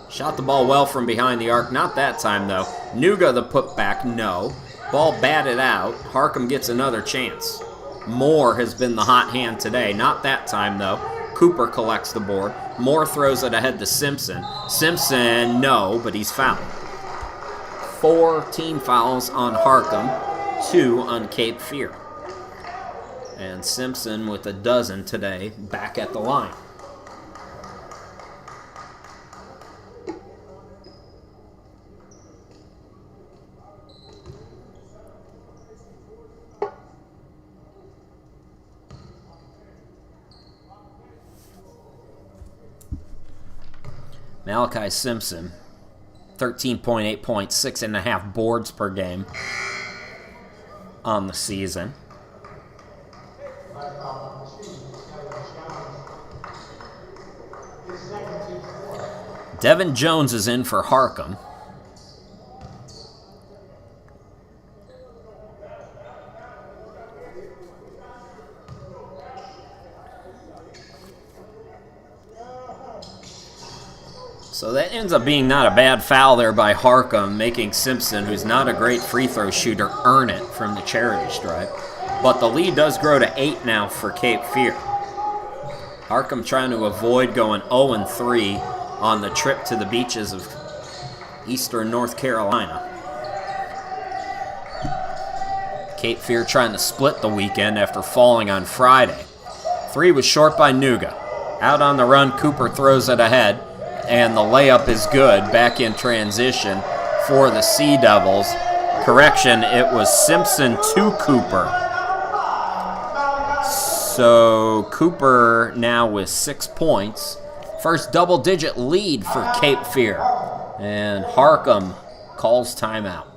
Shot the ball well from behind the arc. Not that time, though. Nuga the putback, no. Ball batted out. Harcum gets another chance. Moore has been the hot hand today. Not that time, though. Cooper collects the board. Moore throws it ahead to Simpson. Simpson, no, but he's fouled. 4 team fouls on Harcum, 2 on Cape Fear. And Simpson with a dozen today, back at the line. Malachi Simpson, 13.8 points, 6.5 boards per game on the season. Devin Jones is in for Harcum. So that ends up being not a bad foul there by Harcum, making Simpson, who's not a great free throw shooter, earn it from the charity stripe. But the lead does grow to 8 now for Cape Fear. Harcum trying to avoid going 0-3 on the trip to the beaches of eastern North Carolina. Cape Fear trying to split the weekend after falling on Friday. 3 was short by Nuga. Out on the run, Cooper throws it ahead. And the layup is good, back in transition for the Sea Devils. Correction, it was Simpson to Cooper. So Cooper now with 6 points. First double-digit lead for Cape Fear. And Harcum calls timeout.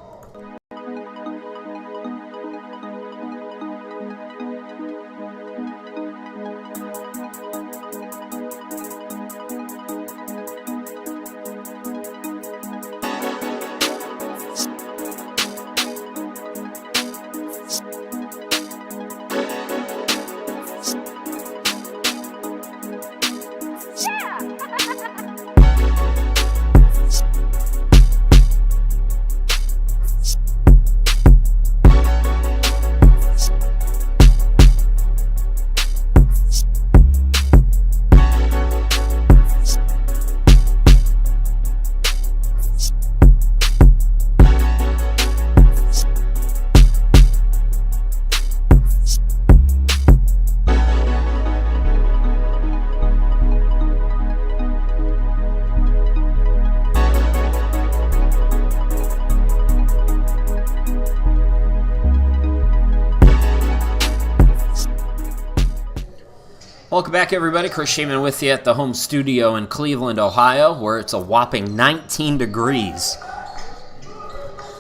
Welcome back, everybody. Chris Shaman with you at the home studio in Cleveland, Ohio, where it's a whopping 19 degrees.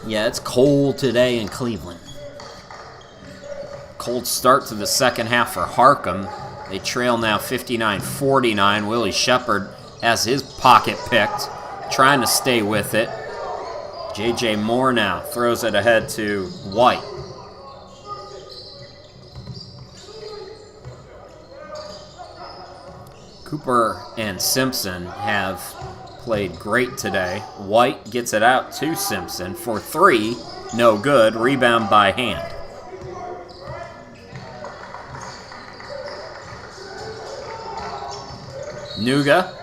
Yeah, it's cold today in Cleveland. Cold start to the second half for Harcum. They trail now 59-49. Willie Shepard has his pocket picked, trying to stay with it. J.J. Moore now throws it ahead to White. Cooper and Simpson have played great today. White gets it out to Simpson for three. No good. Rebound by hand. Nuga.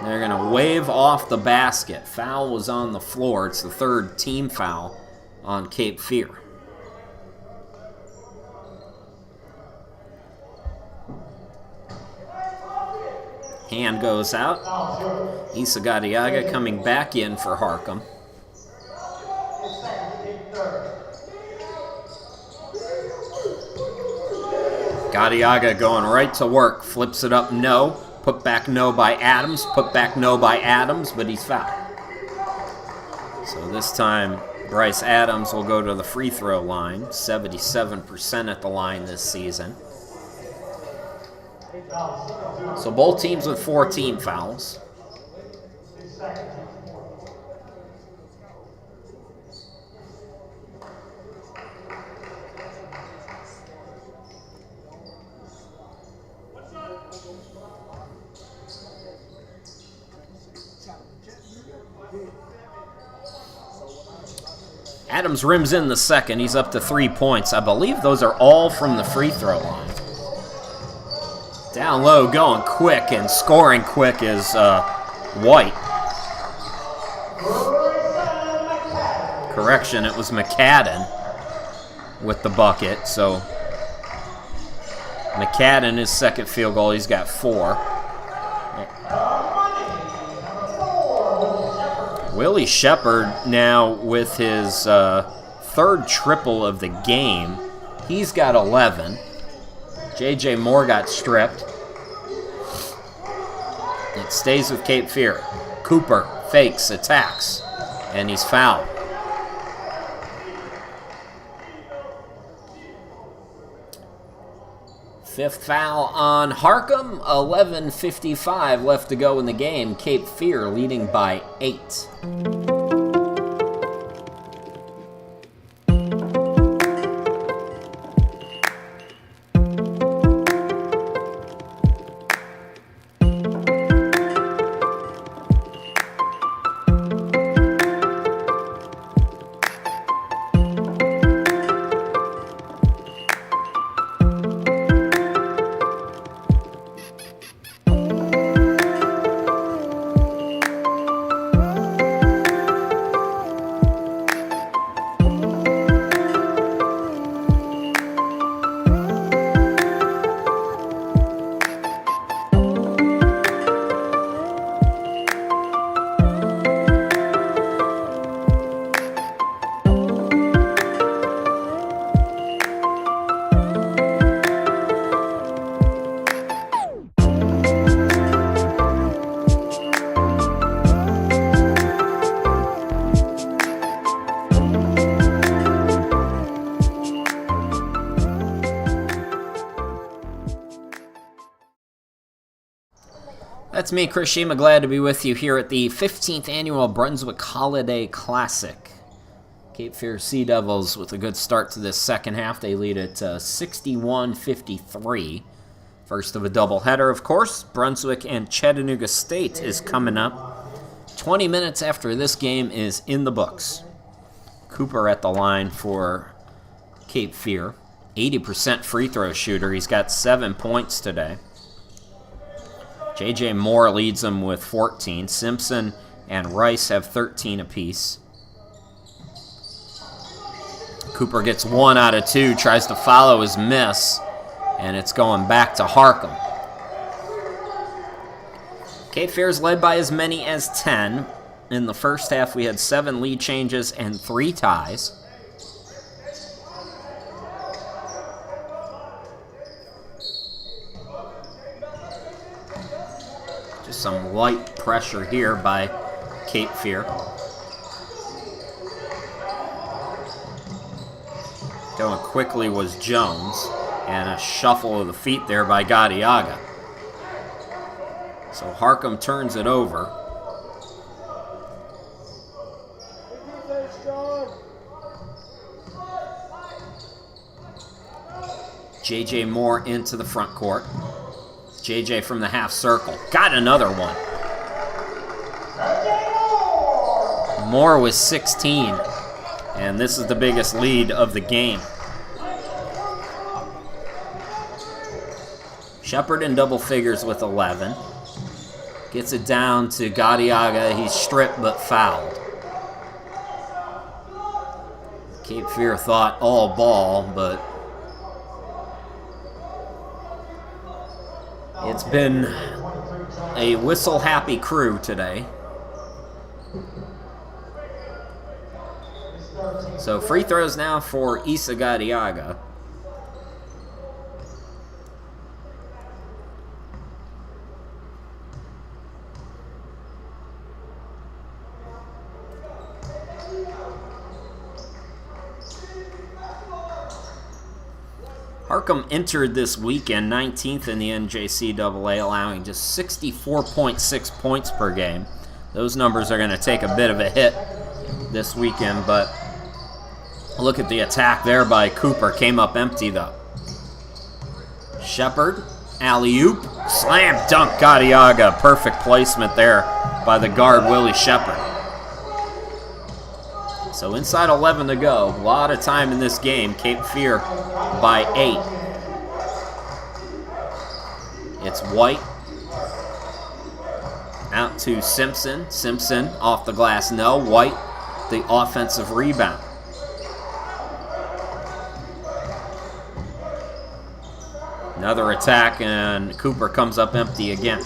They're going to wave off the basket. Foul was on the floor. It's the third team foul on Cape Fear. Hand goes out. Issa Gadiaga coming back in for Harcum. Gadiaga going right to work. Flips it up, no. Put back no by Adams. Put back no by Adams, but he's fouled. So this time, Bryce Adams will go to the free throw line. 77% at the line this season. So both teams with 4 team fouls. Adams rims in the second. He's up to 3 points. I believe those are all from the free throw line. Down low, going quick and scoring quick is White. Correction, it was McCadden with the bucket. So McCadden, his second field goal, he's got 4. Willie Shepard now with his third triple of the game. He's got 11. J.J. Moore got stripped. It stays with Cape Fear. Cooper fakes, attacks, and he's fouled. Fifth foul on Harcum. 11:55 left to go in the game. Cape Fear leading by 8. That's me, Chris Shima. Glad to be with you here at the 15th Annual Brunswick Holiday Classic. Cape Fear Sea Devils with a good start to this second half. They lead at 61-53. First of a doubleheader, of course. Brunswick and Chattanooga State is coming up. 20 minutes after this game is in the books. Cooper at the line for Cape Fear. 80% free throw shooter. He's got 7 points today. J.J. Moore leads them with 14. Simpson and Rice have 13 apiece. Cooper gets 1 out of 2, tries to follow his miss, and it's going back to Harcum. Cape Fear is led by as many as 10. In the first half, we had 7 lead changes and 3 ties. Just some light pressure here by Cape Fear. Going quickly was Jones, and a shuffle of the feet there by Gadiaga. So Harcum turns it over. JJ Moore into the front court. JJ from the half circle. Got another one. Moore was 16. And this is the biggest lead of the game. Shepard in double figures with 11. Gets it down to Gadiaga. He's stripped but fouled. Cape Fear thought all ball, but it's been a whistle-happy crew today. So free throws now for Issa Gadiaga. Harcum entered this weekend 19th in the NJCAA, allowing just 64.6 points per game. Those numbers are going to take a bit of a hit this weekend, but look at the attack there by Cooper. Came up empty, though. Shepard, alley-oop, slam dunk, Gadiaga. Perfect placement there by the guard, Willie Shepard. So inside 11 to go. A lot of time in this game. Cape Fear by 8. It's White. Out to Simpson. Simpson off the glass. No. White, the offensive rebound. Another attack, and Cooper comes up empty again.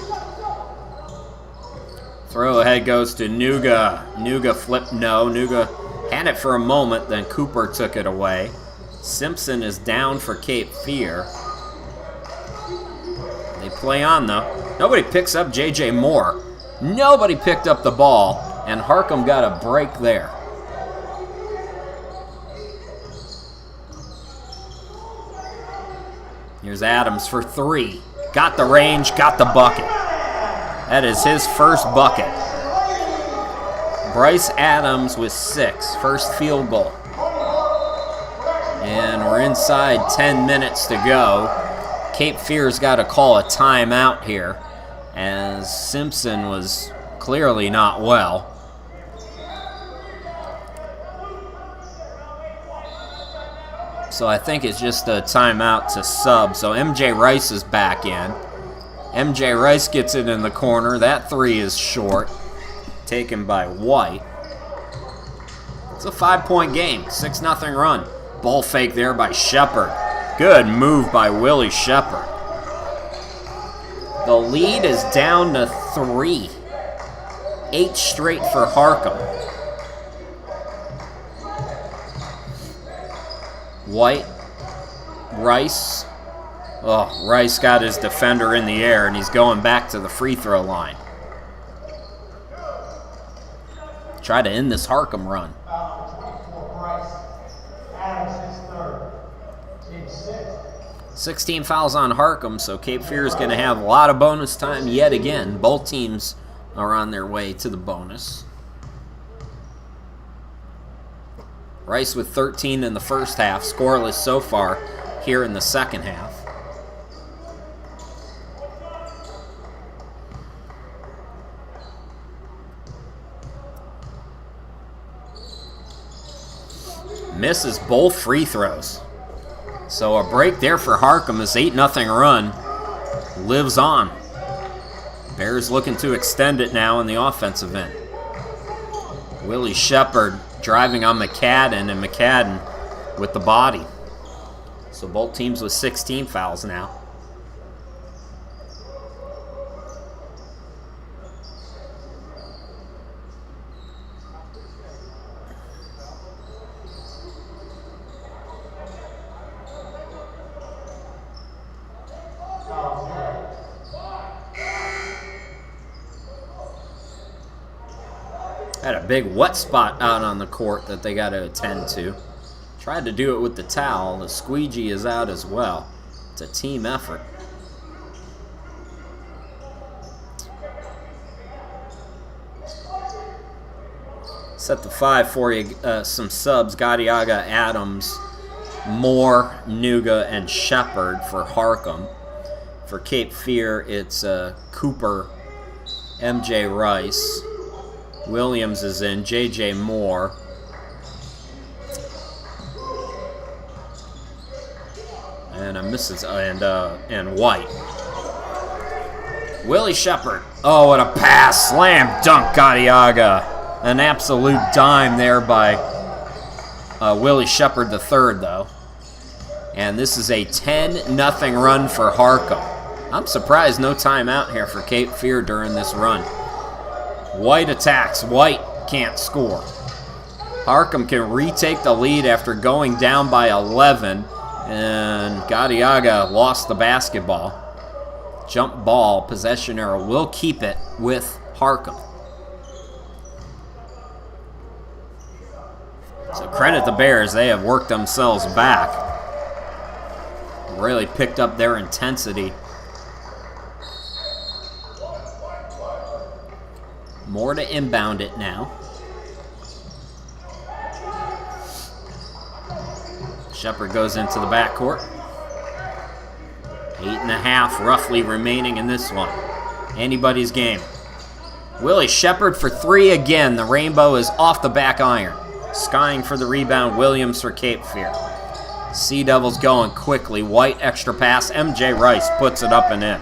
Throw ahead goes to Nuga. Nuga flipped. No. Nuga had it for a moment, then Cooper took it away. Simpson is down for Cape Fear. They play on, though. Nobody picks up J.J. Moore. Nobody picked up the ball, and Harcum got a break there. Here's Adams for 3. Got the range, got the bucket. That is his first bucket. Bryce Adams with 6. First field goal. And we're inside 10 minutes to go. Cape Fear's got to call a timeout here, as Simpson was clearly not well. So I think it's just a timeout to sub. So MJ Rice is back in. MJ Rice gets it in the corner. That 3 is short. Taken by White. It's a 5-point game. 6-0 run. Ball fake there by Shepard. Good move by Willie Shepard. The lead is down to 3. 8 straight for Harcum. White, Rice. Oh, Rice got his defender in the air, and he's going back to the free throw line. Try to end this Harcum run. 16 fouls on Harcum, so Cape Fear is going to have a lot of bonus time yet again. Both teams are on their way to the bonus. Rice with 13 in the first half, scoreless so far here in the second half. Misses both free throws. So a break there for Harcum. This 8-0 run lives on. Bears looking to extend it now in the offensive end. Willie Shepard driving on McCadden, and McCadden with the body. So both teams with 16 fouls now. Had a big wet spot out on the court that they got to attend to. Tried to do it with the towel. The squeegee is out as well. It's a team effort. Set the 5 for you. Some subs. Gadiaga, Adams, Moore, Nuga, and Shepard for Harcum. For Cape Fear, it's Cooper, MJ Rice. Williams is in. JJ Moore. And and White. Willie Shepard. Oh, what a pass. Slam dunk, Gadiaga. An absolute dime there by Willie Shepard III, though. And this is a 10-0 run for Harcum. I'm surprised no timeout here for Cape Fear during this run. White attacks. White can't score. Harcum can retake the lead after going down by 11. And Gadiaga lost the basketball. Jump ball. Possession arrow will keep it with Harcum. So credit the Bears. They have worked themselves back. Really picked up their intensity. More to inbound it now. Shepard goes into the backcourt. 8.5 roughly remaining in this one. Anybody's game. Willie Shepard for 3 again. The rainbow is off the back iron. Skying for the rebound. Williams for Cape Fear. Sea Devils going quickly. White extra pass. MJ Rice puts it up and in.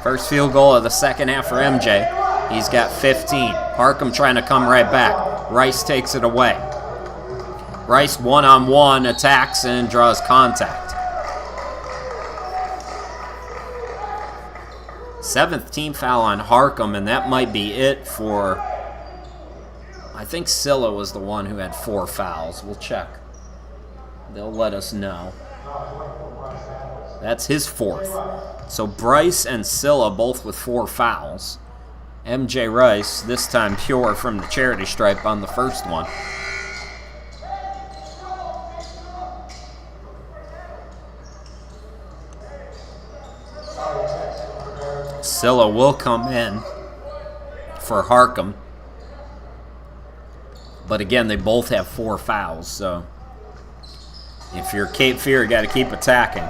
First field goal of the second half for MJ. He's got 15. Harcum trying to come right back. Rice takes it away. Rice one-on-one attacks and draws contact. 7th team foul on Harcum, and that might be it for... I think Scylla was the one who had 4 fouls. We'll check. They'll let us know. That's his 4th. So Bryce and Scylla both with 4 fouls. MJ Rice, this time pure from the charity stripe on the first one. Scylla will come in for Harcum. But again, they both have 4 fouls, so if you're Cape Fear, you got to keep attacking.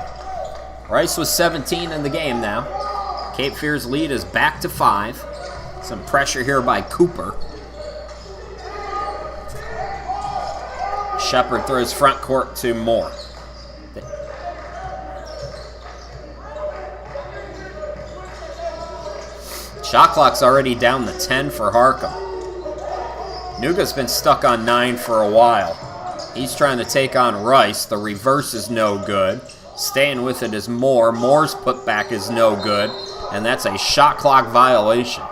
Rice was 17 in the game now. Cape Fear's lead is back to 5. Some pressure here by Cooper. Shepard throws front court to Moore. Shot clock's already down to 10 for Harcum. Nuga's been stuck on 9 for a while. He's trying to take on Rice. The reverse is no good. Staying with it is Moore. Moore's putback is no good. And that's a shot clock violation.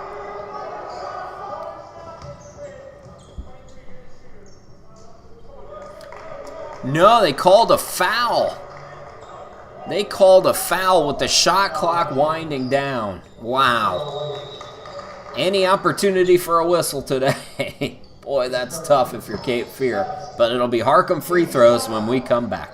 No, they called a foul. They called a foul with the shot clock winding down. Wow. Any opportunity for a whistle today? Boy, that's tough if you're Cape Fear. But it'll be Harcum free throws when we come back.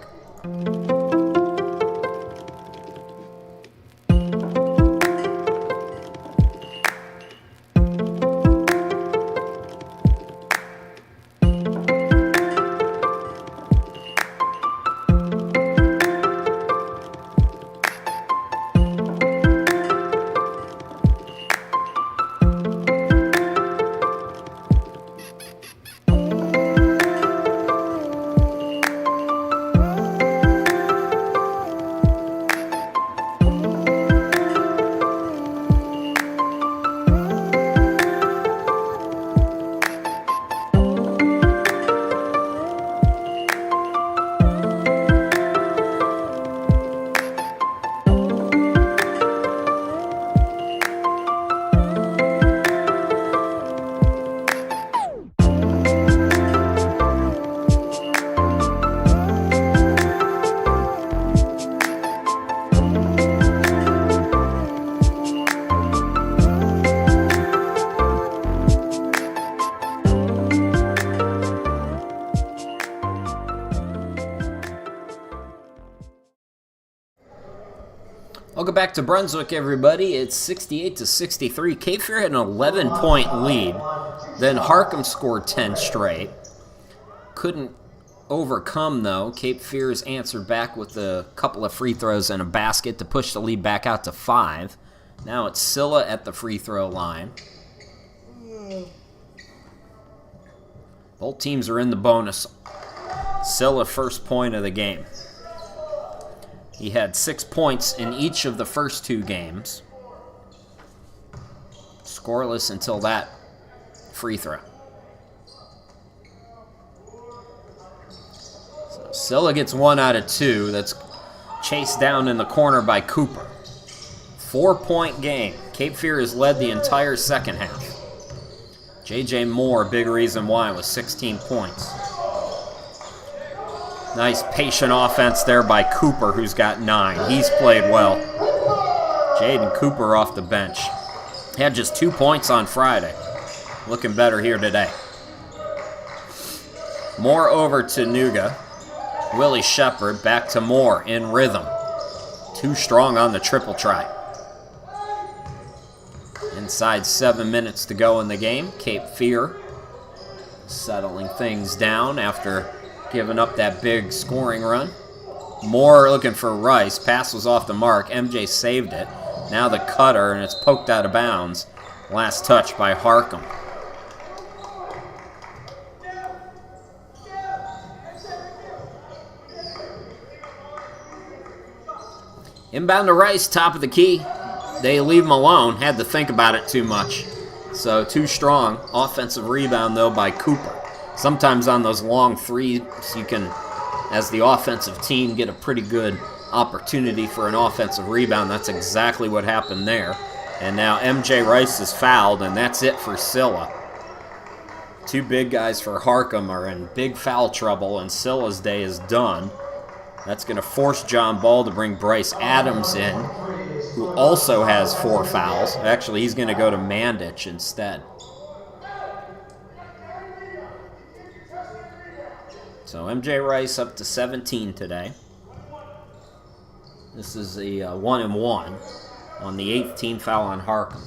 Welcome back to Brunswick, everybody. It's 68-63. Cape Fear had an 11-point lead. Then Harcum scored 10 straight. Couldn't overcome, though. Cape Fear's answered back with a couple of free throws and a basket to push the lead back out to 5. Now it's Scylla at the free throw line. Both teams are in the bonus. Scylla first point of the game. He had 6 points in each of the first 2 games. Scoreless until that free throw. So Scylla gets 1 out of 2. That's chased down in the corner by Cooper. 4-point game. Cape Fear has led the entire second half. J.J. Moore, big reason why, with 16 points. Nice patient offense there by Cooper, who's got 9. He's played well. Jaden Cooper off the bench. Had just 2 points on Friday. Looking better here today. Moore over to Nuga. Willie Shepard back to Moore in rhythm. Too strong on the triple try. Inside 7 minutes to go in the game. Cape Fear settling things down after giving up that big scoring run. Moore looking for Rice. Pass was off the mark. MJ saved it. Now the cutter, and it's poked out of bounds. Last touch by Harcum. Inbound to Rice, top of the key. They leave him alone. Had to think about it too much. So too strong. Offensive rebound, though, by Cooper. Sometimes on those long threes, you can, as the offensive team, get a pretty good opportunity for an offensive rebound. That's exactly what happened there. And now MJ Rice is fouled, and that's it for Scylla. 2 big guys for Harcum are in big foul trouble, and Scylla's day is done. That's going to force John Ball to bring Bryce Adams in, who also has 4 fouls. Actually, he's going to go to Mandich instead. So MJ Rice up to 17 today. This is the 1-and-1 on the 8th team foul on Harcum.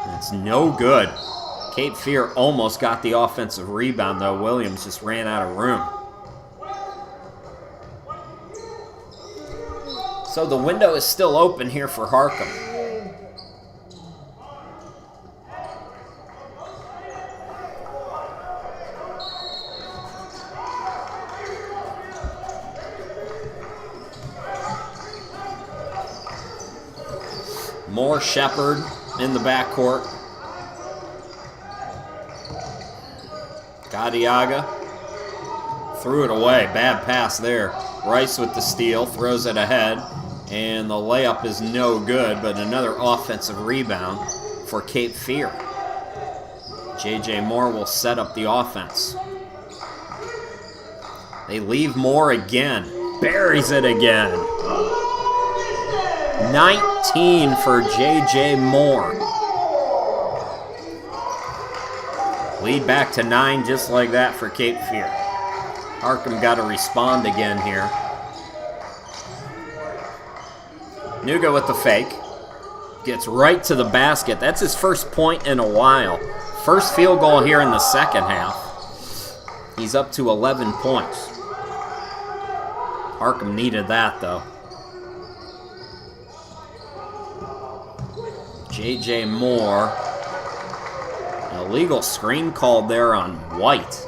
That's no good. Cape Fear almost got the offensive rebound, though. Williams just ran out of room. So the window is still open here for Harcum. Moore, Shepard in the backcourt. Gadiaga threw it away. Bad pass there. Rice with the steal, throws it ahead, and the layup is no good, but another offensive rebound for Cape Fear. J.J. Moore will set up the offense. They leave Moore again. Buries it again. 19 for J.J. Moore. Lead back to 9 just like that for Cape Fear. Harcum got to respond again here. Nuga with the fake. Gets right to the basket. That's his first point in a while. First field goal here in the second half. He's up to 11 points. Harcum needed that, though. J.J. Moore. An illegal screen called there on White.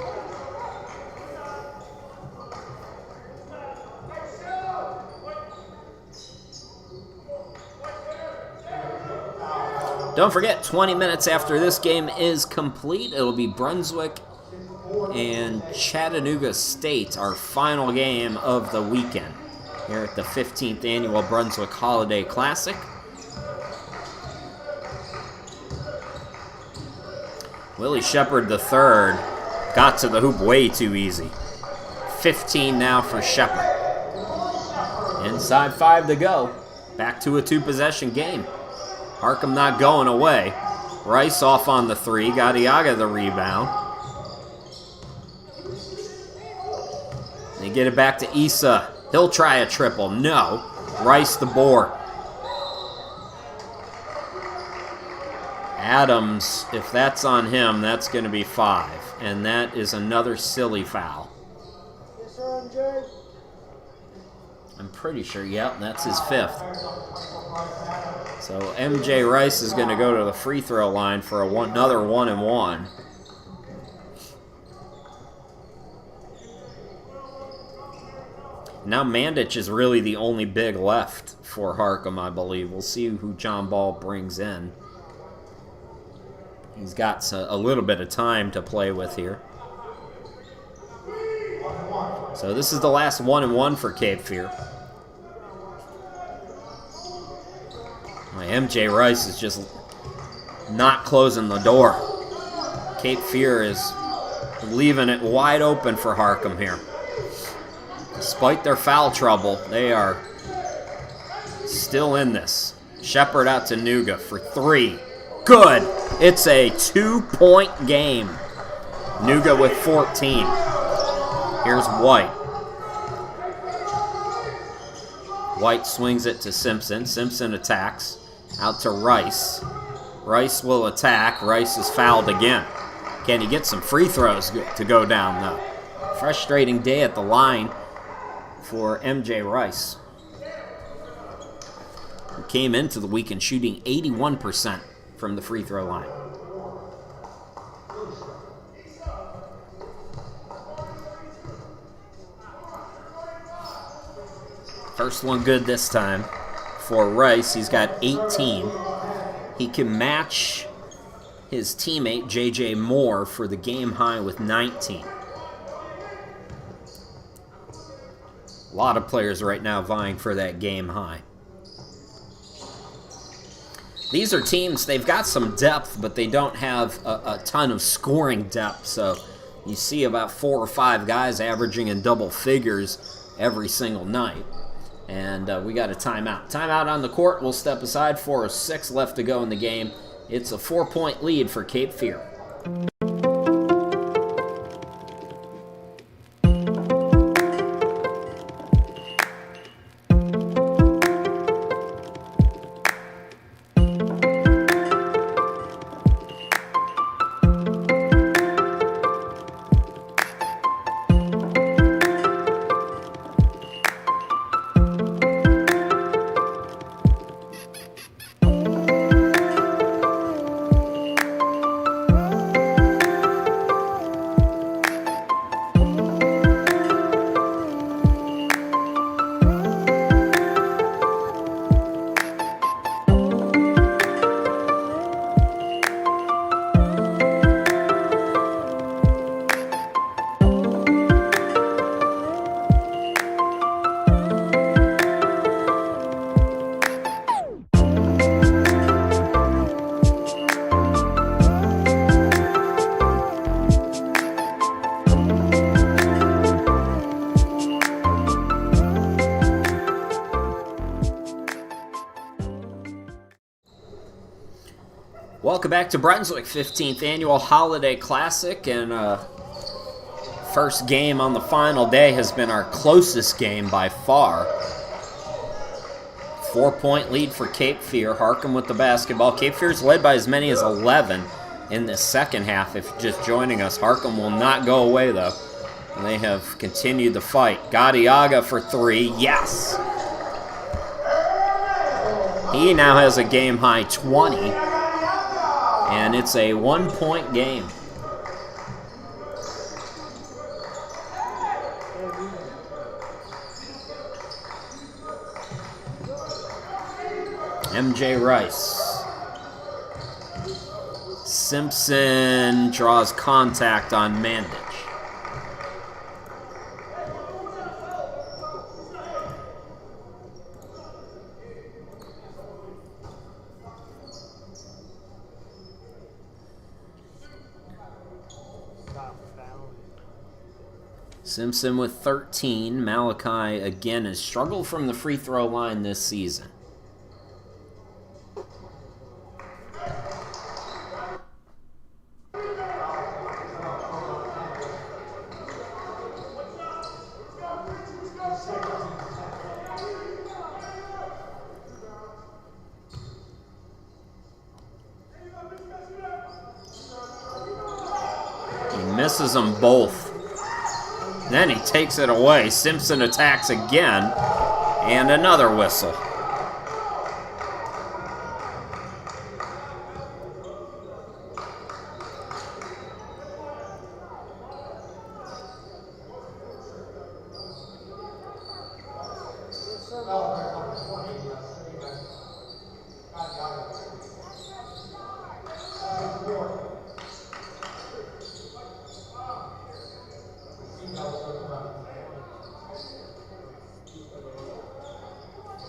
Don't forget, 20 minutes after this game is complete, it'll be Brunswick and Chattanooga State, our final game of the weekend, here at the 15th Annual Brunswick Holiday Classic. Willie Shepard III got to the hoop way too easy. 15 now for Shepard. Inside 5 to go. Back to a 2-possession game. Harcum not going away. Rice off on the 3. Gadiaga the rebound. They get it back to Issa. He'll try a triple. No. Rice the board. Adams, if that's on him, that's going to be 5. And that is another silly foul. Yes, sir, MJ. I'm pretty sure, yep, that's his 5th. So MJ Rice is going to go to the free throw line for another 1-and-1. Now Mandich is really the only big left for Harcum, I believe. We'll see who John Ball brings in. He's got a little bit of time to play with here. So this is the last 1-and-1 for Cape Fear. MJ Rice is just not closing the door. Cape Fear is leaving it wide open for Harcum here. Despite their foul trouble, they are still in this. Shepard out to Nuga for 3. Good! It's a 2-point game. Nuga with 14. Here's White. White swings it to Simpson. Simpson attacks. Out to Rice. Rice will attack. Rice is fouled again. Can he get some free throws to go down, though? Frustrating day at the line for MJ Rice. He came into the weekend shooting 81% from the free throw line. First one good this time for Rice. He's got 18. He can match his teammate J.J. Moore for the game high with 19. A lot of players right now vying for that game high. These are teams, they've got some depth, but they don't have a ton of scoring depth. So you see about 4 or 5 guys averaging in double figures every single night. And we got a timeout. Timeout on the court. We'll step aside. 4:06 left to go in the game. It's a 4-point lead for Cape Fear. Welcome back to Brunswick, 15th Annual Holiday Classic, and first game on the final day has been our closest game by far. 4-point lead for Cape Fear. Harcum with the basketball. Cape Fear's led by as many as 11 in the second half. If just joining us, Harcum will not go away, though. They have continued the fight. Gadiaga for 3. Yes! He now has a game-high 20. And it's a 1-point game. MJ Rice. Simpson draws contact on Mandich. Simpson with 13. Malachi, again, has struggled from the free throw line this season. Misses them both. Then he takes it away. Simpson attacks again. And another whistle.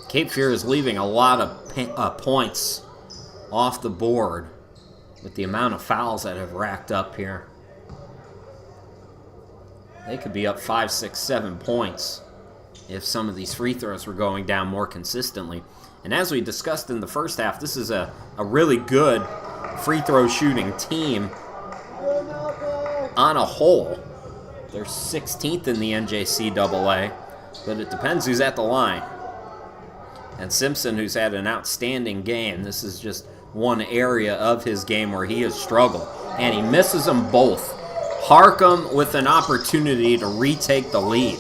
Cape Fear is leaving a lot of points off the board with the amount of fouls that have racked up here. They could be up 5, 6, 7 points if some of these free throws were going down more consistently. And as we discussed in the first half, this is a really good free throw shooting team on a whole. They're 16th in the NJCAA, but it depends who's at the line. And Simpson, who's had an outstanding game, this is just one area of his game where he has struggled. And he misses them both. Harcum with an opportunity to retake the lead.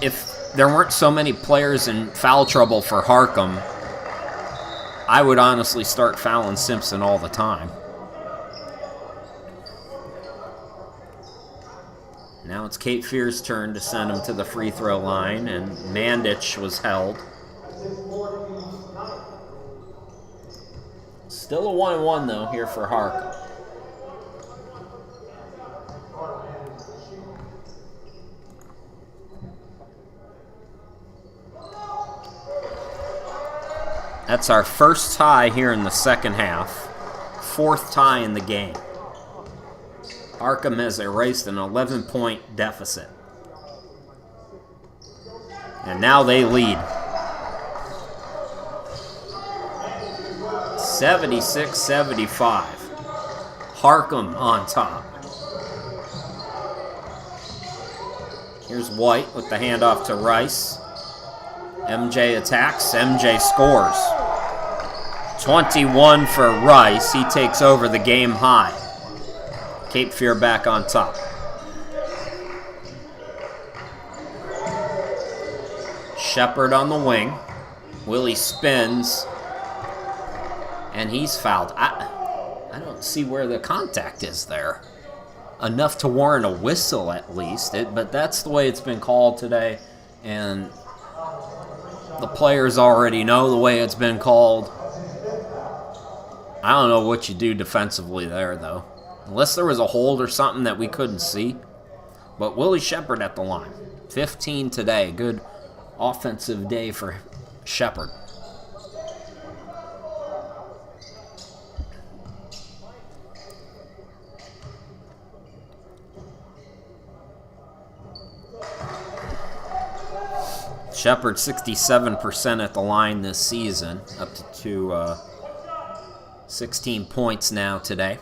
If there weren't so many players in foul trouble for Harcum, I would honestly start fouling Simpson all the time. Now it's Cape Fear's turn to send him to the free throw line, and Mandich was held. Still a 1-1 though here for Harcum. That's our first tie here in the second half. 4th tie in the game. Harcum has erased an 11-point deficit. And now they lead. 76-75. Harcum on top. Here's White with the handoff to Rice. MJ attacks. MJ scores. 21 for Rice. He takes over the game high. Cape Fear back on top. Shepard on the wing. Willie spins. And he's fouled. I don't see where the contact is there. Enough to warrant a whistle at least. But that's the way it's been called today. And the players already know the way it's been called. I don't know what you do defensively there, though. Unless there was a hold or something that we couldn't see. But Willie Shepard at the line. 15 today. Good offensive day for Shepard. Shepard 67% at the line this season. Up to 16 points now today.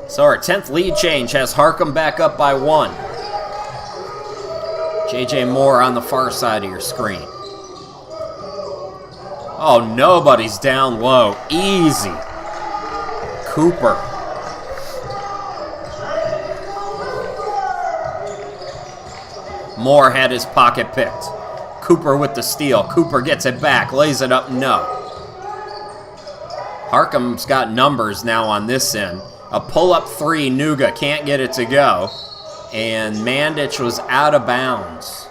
So our 10th lead change has Harcum back up by 1. J.J. Moore on the far side of your screen. Oh, nobody's down low. Easy. Cooper. Moore had his pocket picked. Cooper with the steal. Cooper gets it back. Lays it up. No. Harcum's got numbers now on this end. A pull-up 3, Nuga can't get it to go. And Mandich was out of bounds.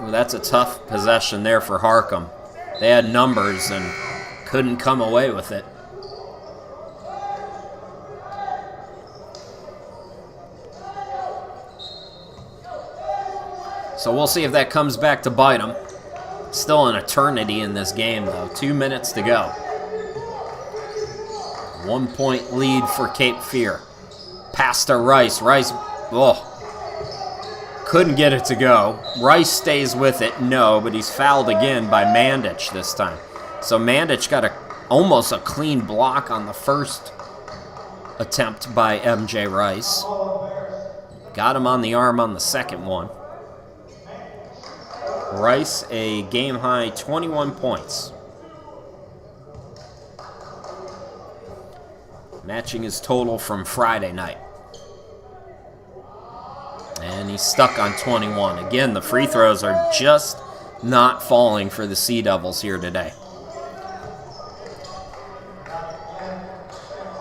Ooh, that's a tough possession there for Harcum. They had numbers and couldn't come away with it. So we'll see if that comes back to bite them. Still an eternity in this game, though. 2 minutes to go. 1 point lead for Cape Fear. Pass to Rice. Rice, couldn't get it to go. Rice stays with it. No, but he's fouled again by Mandich this time. So Mandich got almost a clean block on the first attempt by MJ Rice. Got him on the arm on the second one. Rice, a game-high 21 points. matching his total from Friday night. And he's stuck on 21. Again, the free throws are just not falling for the Sea Devils here today.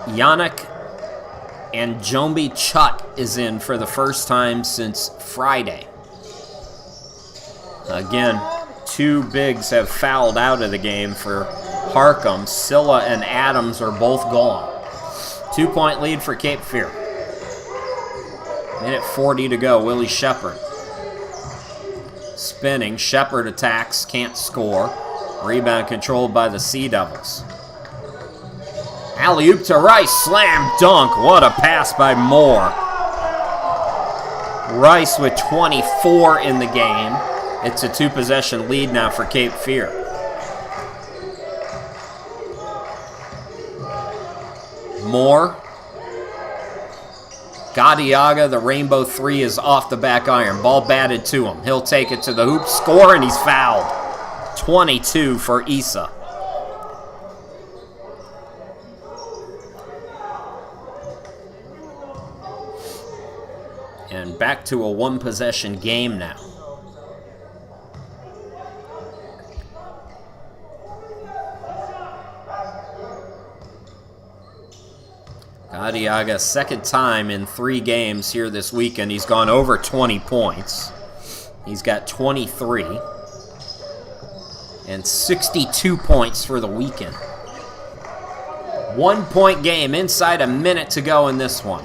Yannick and Jombi Chut is in for the first time since Friday. Again, two bigs have fouled out of the game for Harcum. Silla and Adams are both gone. 2-point lead for Cape Fear. Minute 40 to go. Willie Shepard spinning. Shepard attacks, can't score. Rebound controlled by the Sea Devils. Alley-oop to Rice, slam dunk. What a pass by Moore. Rice with 24 in the game. It's a 2-possession lead now for Cape Fear. Moore. Gadiaga, the rainbow three is off the back iron. Ball batted to him. He'll take it to the hoop, score, and he's fouled. 22 for Issa. And back to a 1-possession game now. Gadiaga, second time in 3 games here this weekend. He's gone over 20 points. He's got 23. And 62 points for the weekend. 1-point game, inside a minute to go in this one.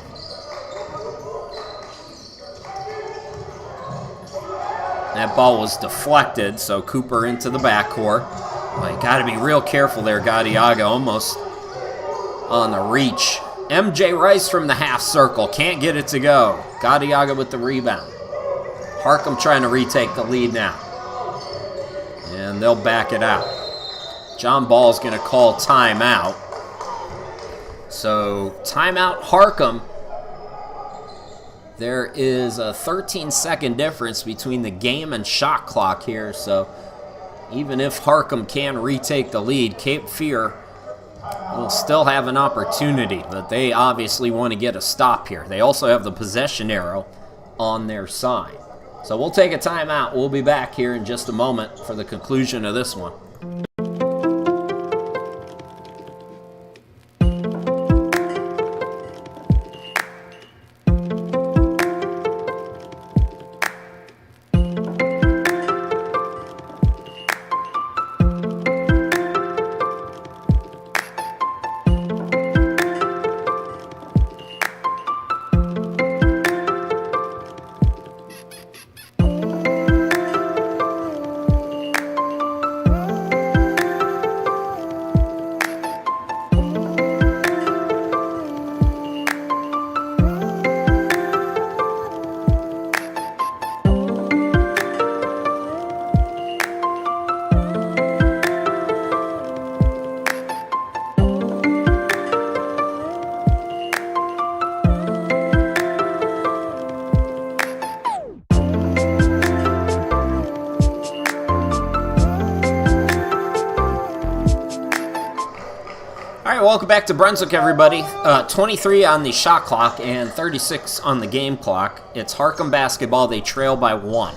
That ball was deflected, so Cooper into the backcourt. Well, you got to be real careful there, Gadiaga, almost on the reach. MJ Rice from the half circle, can't get it to go. Gadiaga with the rebound. Harcum trying to retake the lead now. And they'll back it out. John Ball's going to call timeout. So, timeout Harcum. There is a 13-second difference between the game and shot clock here, so even if Harcum can retake the lead, Cape Fear will still have an opportunity, but they obviously want to get a stop here. They also have the possession arrow on their side. So we'll take a timeout. We'll be back here in just a moment for the conclusion of this one. Welcome back to Brunswick, everybody. 23 on the shot clock and 36 on the game clock. It's Harcum basketball. They trail by 1.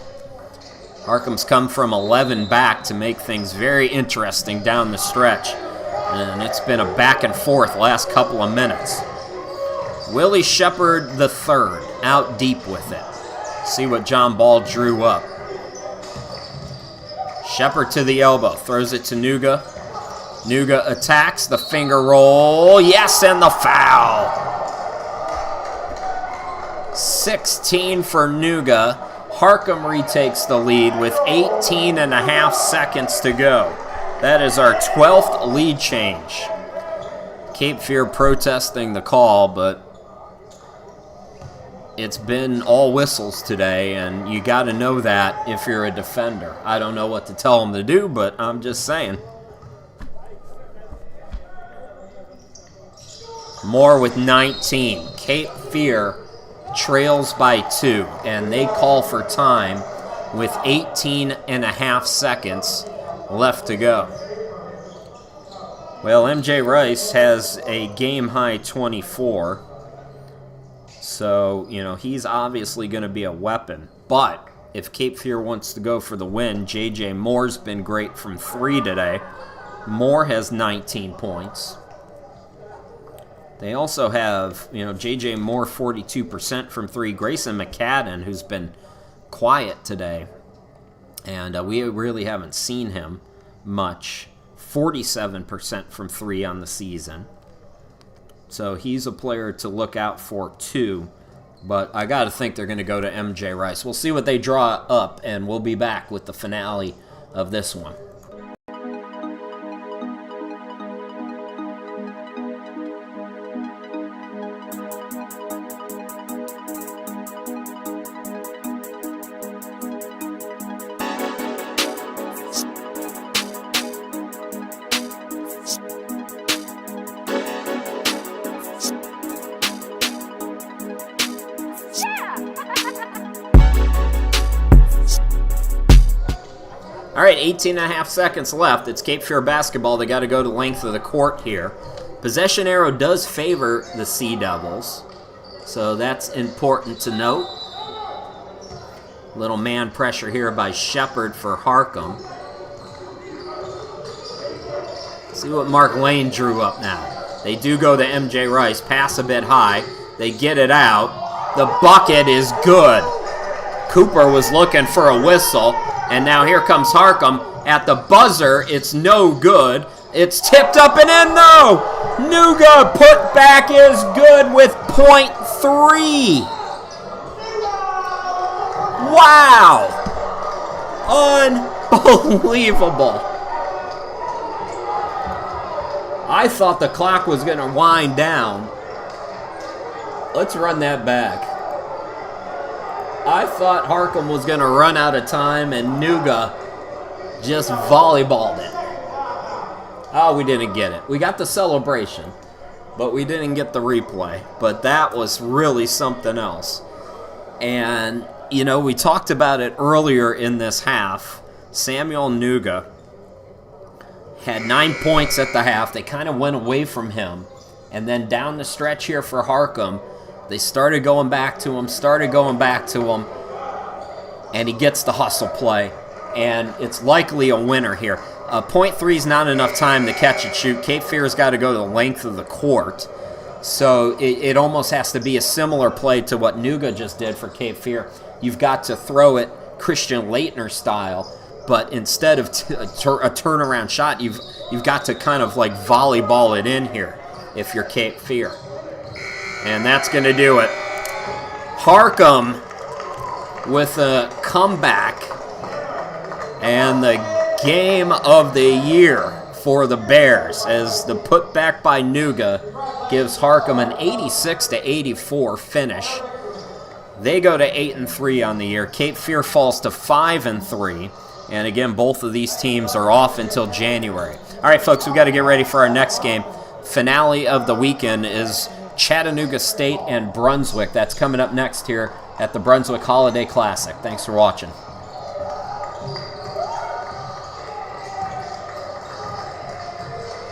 Harcum's come from 11 back to make things very interesting down the stretch. And it's been a back and forth last couple of minutes. Willie Shepard III out deep with it. See what John Ball drew up. Shepard to the elbow. Throws it to Nuga. Nuga attacks, the finger roll, yes, and the foul. 16 for Nuga. Harcum retakes the lead with 18 and a half seconds to go. That is our 12th lead change. Cape Fear protesting the call, but it's been all whistles today, and you got to know that if you're a defender. I don't know what to tell them to do, but I'm just saying. Moore with 19. Cape Fear trails by 2, and they call for time with 18 and a half seconds left to go. Well, MJ Rice has a game-high 24. So, he's obviously going to be a weapon. But if Cape Fear wants to go for the win, J.J. Moore's been great from 3 today. Moore has 19 points. They also have, J.J. Moore 42% from 3. Grayson McCadden, who's been quiet today. And we really haven't seen him much. 47% from 3 on the season. So he's a player to look out for too. But I got to think they're going to go to MJ Rice. We'll see what they draw up, and we'll be back with the finale of this one. All right, 18 and a half seconds left. It's Cape Fear basketball. They got to go to the length of the court here. Possession arrow does favor the Sea Devils, so that's important to note. Little man pressure here by Shepard for Harcum. See what Mark Lane drew up now. They do go to MJ Rice. Pass a bit high. They get it out. The bucket is good. Cooper was looking for a whistle. And now here comes Harcum. At the buzzer, it's no good. It's tipped up and in, though. Nuga put back is good with .3. Wow. Unbelievable. I thought the clock was going to wind down. Let's run that back. I thought Harcum was going to run out of time, and Nuga just volleyballed it. Oh, we didn't get it. We got the celebration, but we didn't get the replay. But that was really something else. And, we talked about it earlier in this half. Samuel Nuga had 9 points at the half. They kind of went away from him. And then down the stretch here for Harcum, they started going back to him, and he gets the hustle play, and it's likely a winner here. .3 is not enough time to catch and shoot. Cape Fear's got to go the length of the court, so it almost has to be a similar play to what Nuga just did for Cape Fear. You've got to throw it Christian Laettner style, but instead of a turnaround shot, you've got to kind of like volleyball it in here if you're Cape Fear. And that's going to do it. Harcum with a comeback. And the game of the year for the Bears as the putback by Nuga gives Harcum an 86-84 finish. They go to 8-3 on the year. Cape Fear falls to 5-3. And again, both of these teams are off until January. All right, folks, we've got to get ready for our next game. Finale of the weekend is Chattanooga State and Brunswick. That's coming up next here at the Brunswick Holiday Classic. Thanks for watching.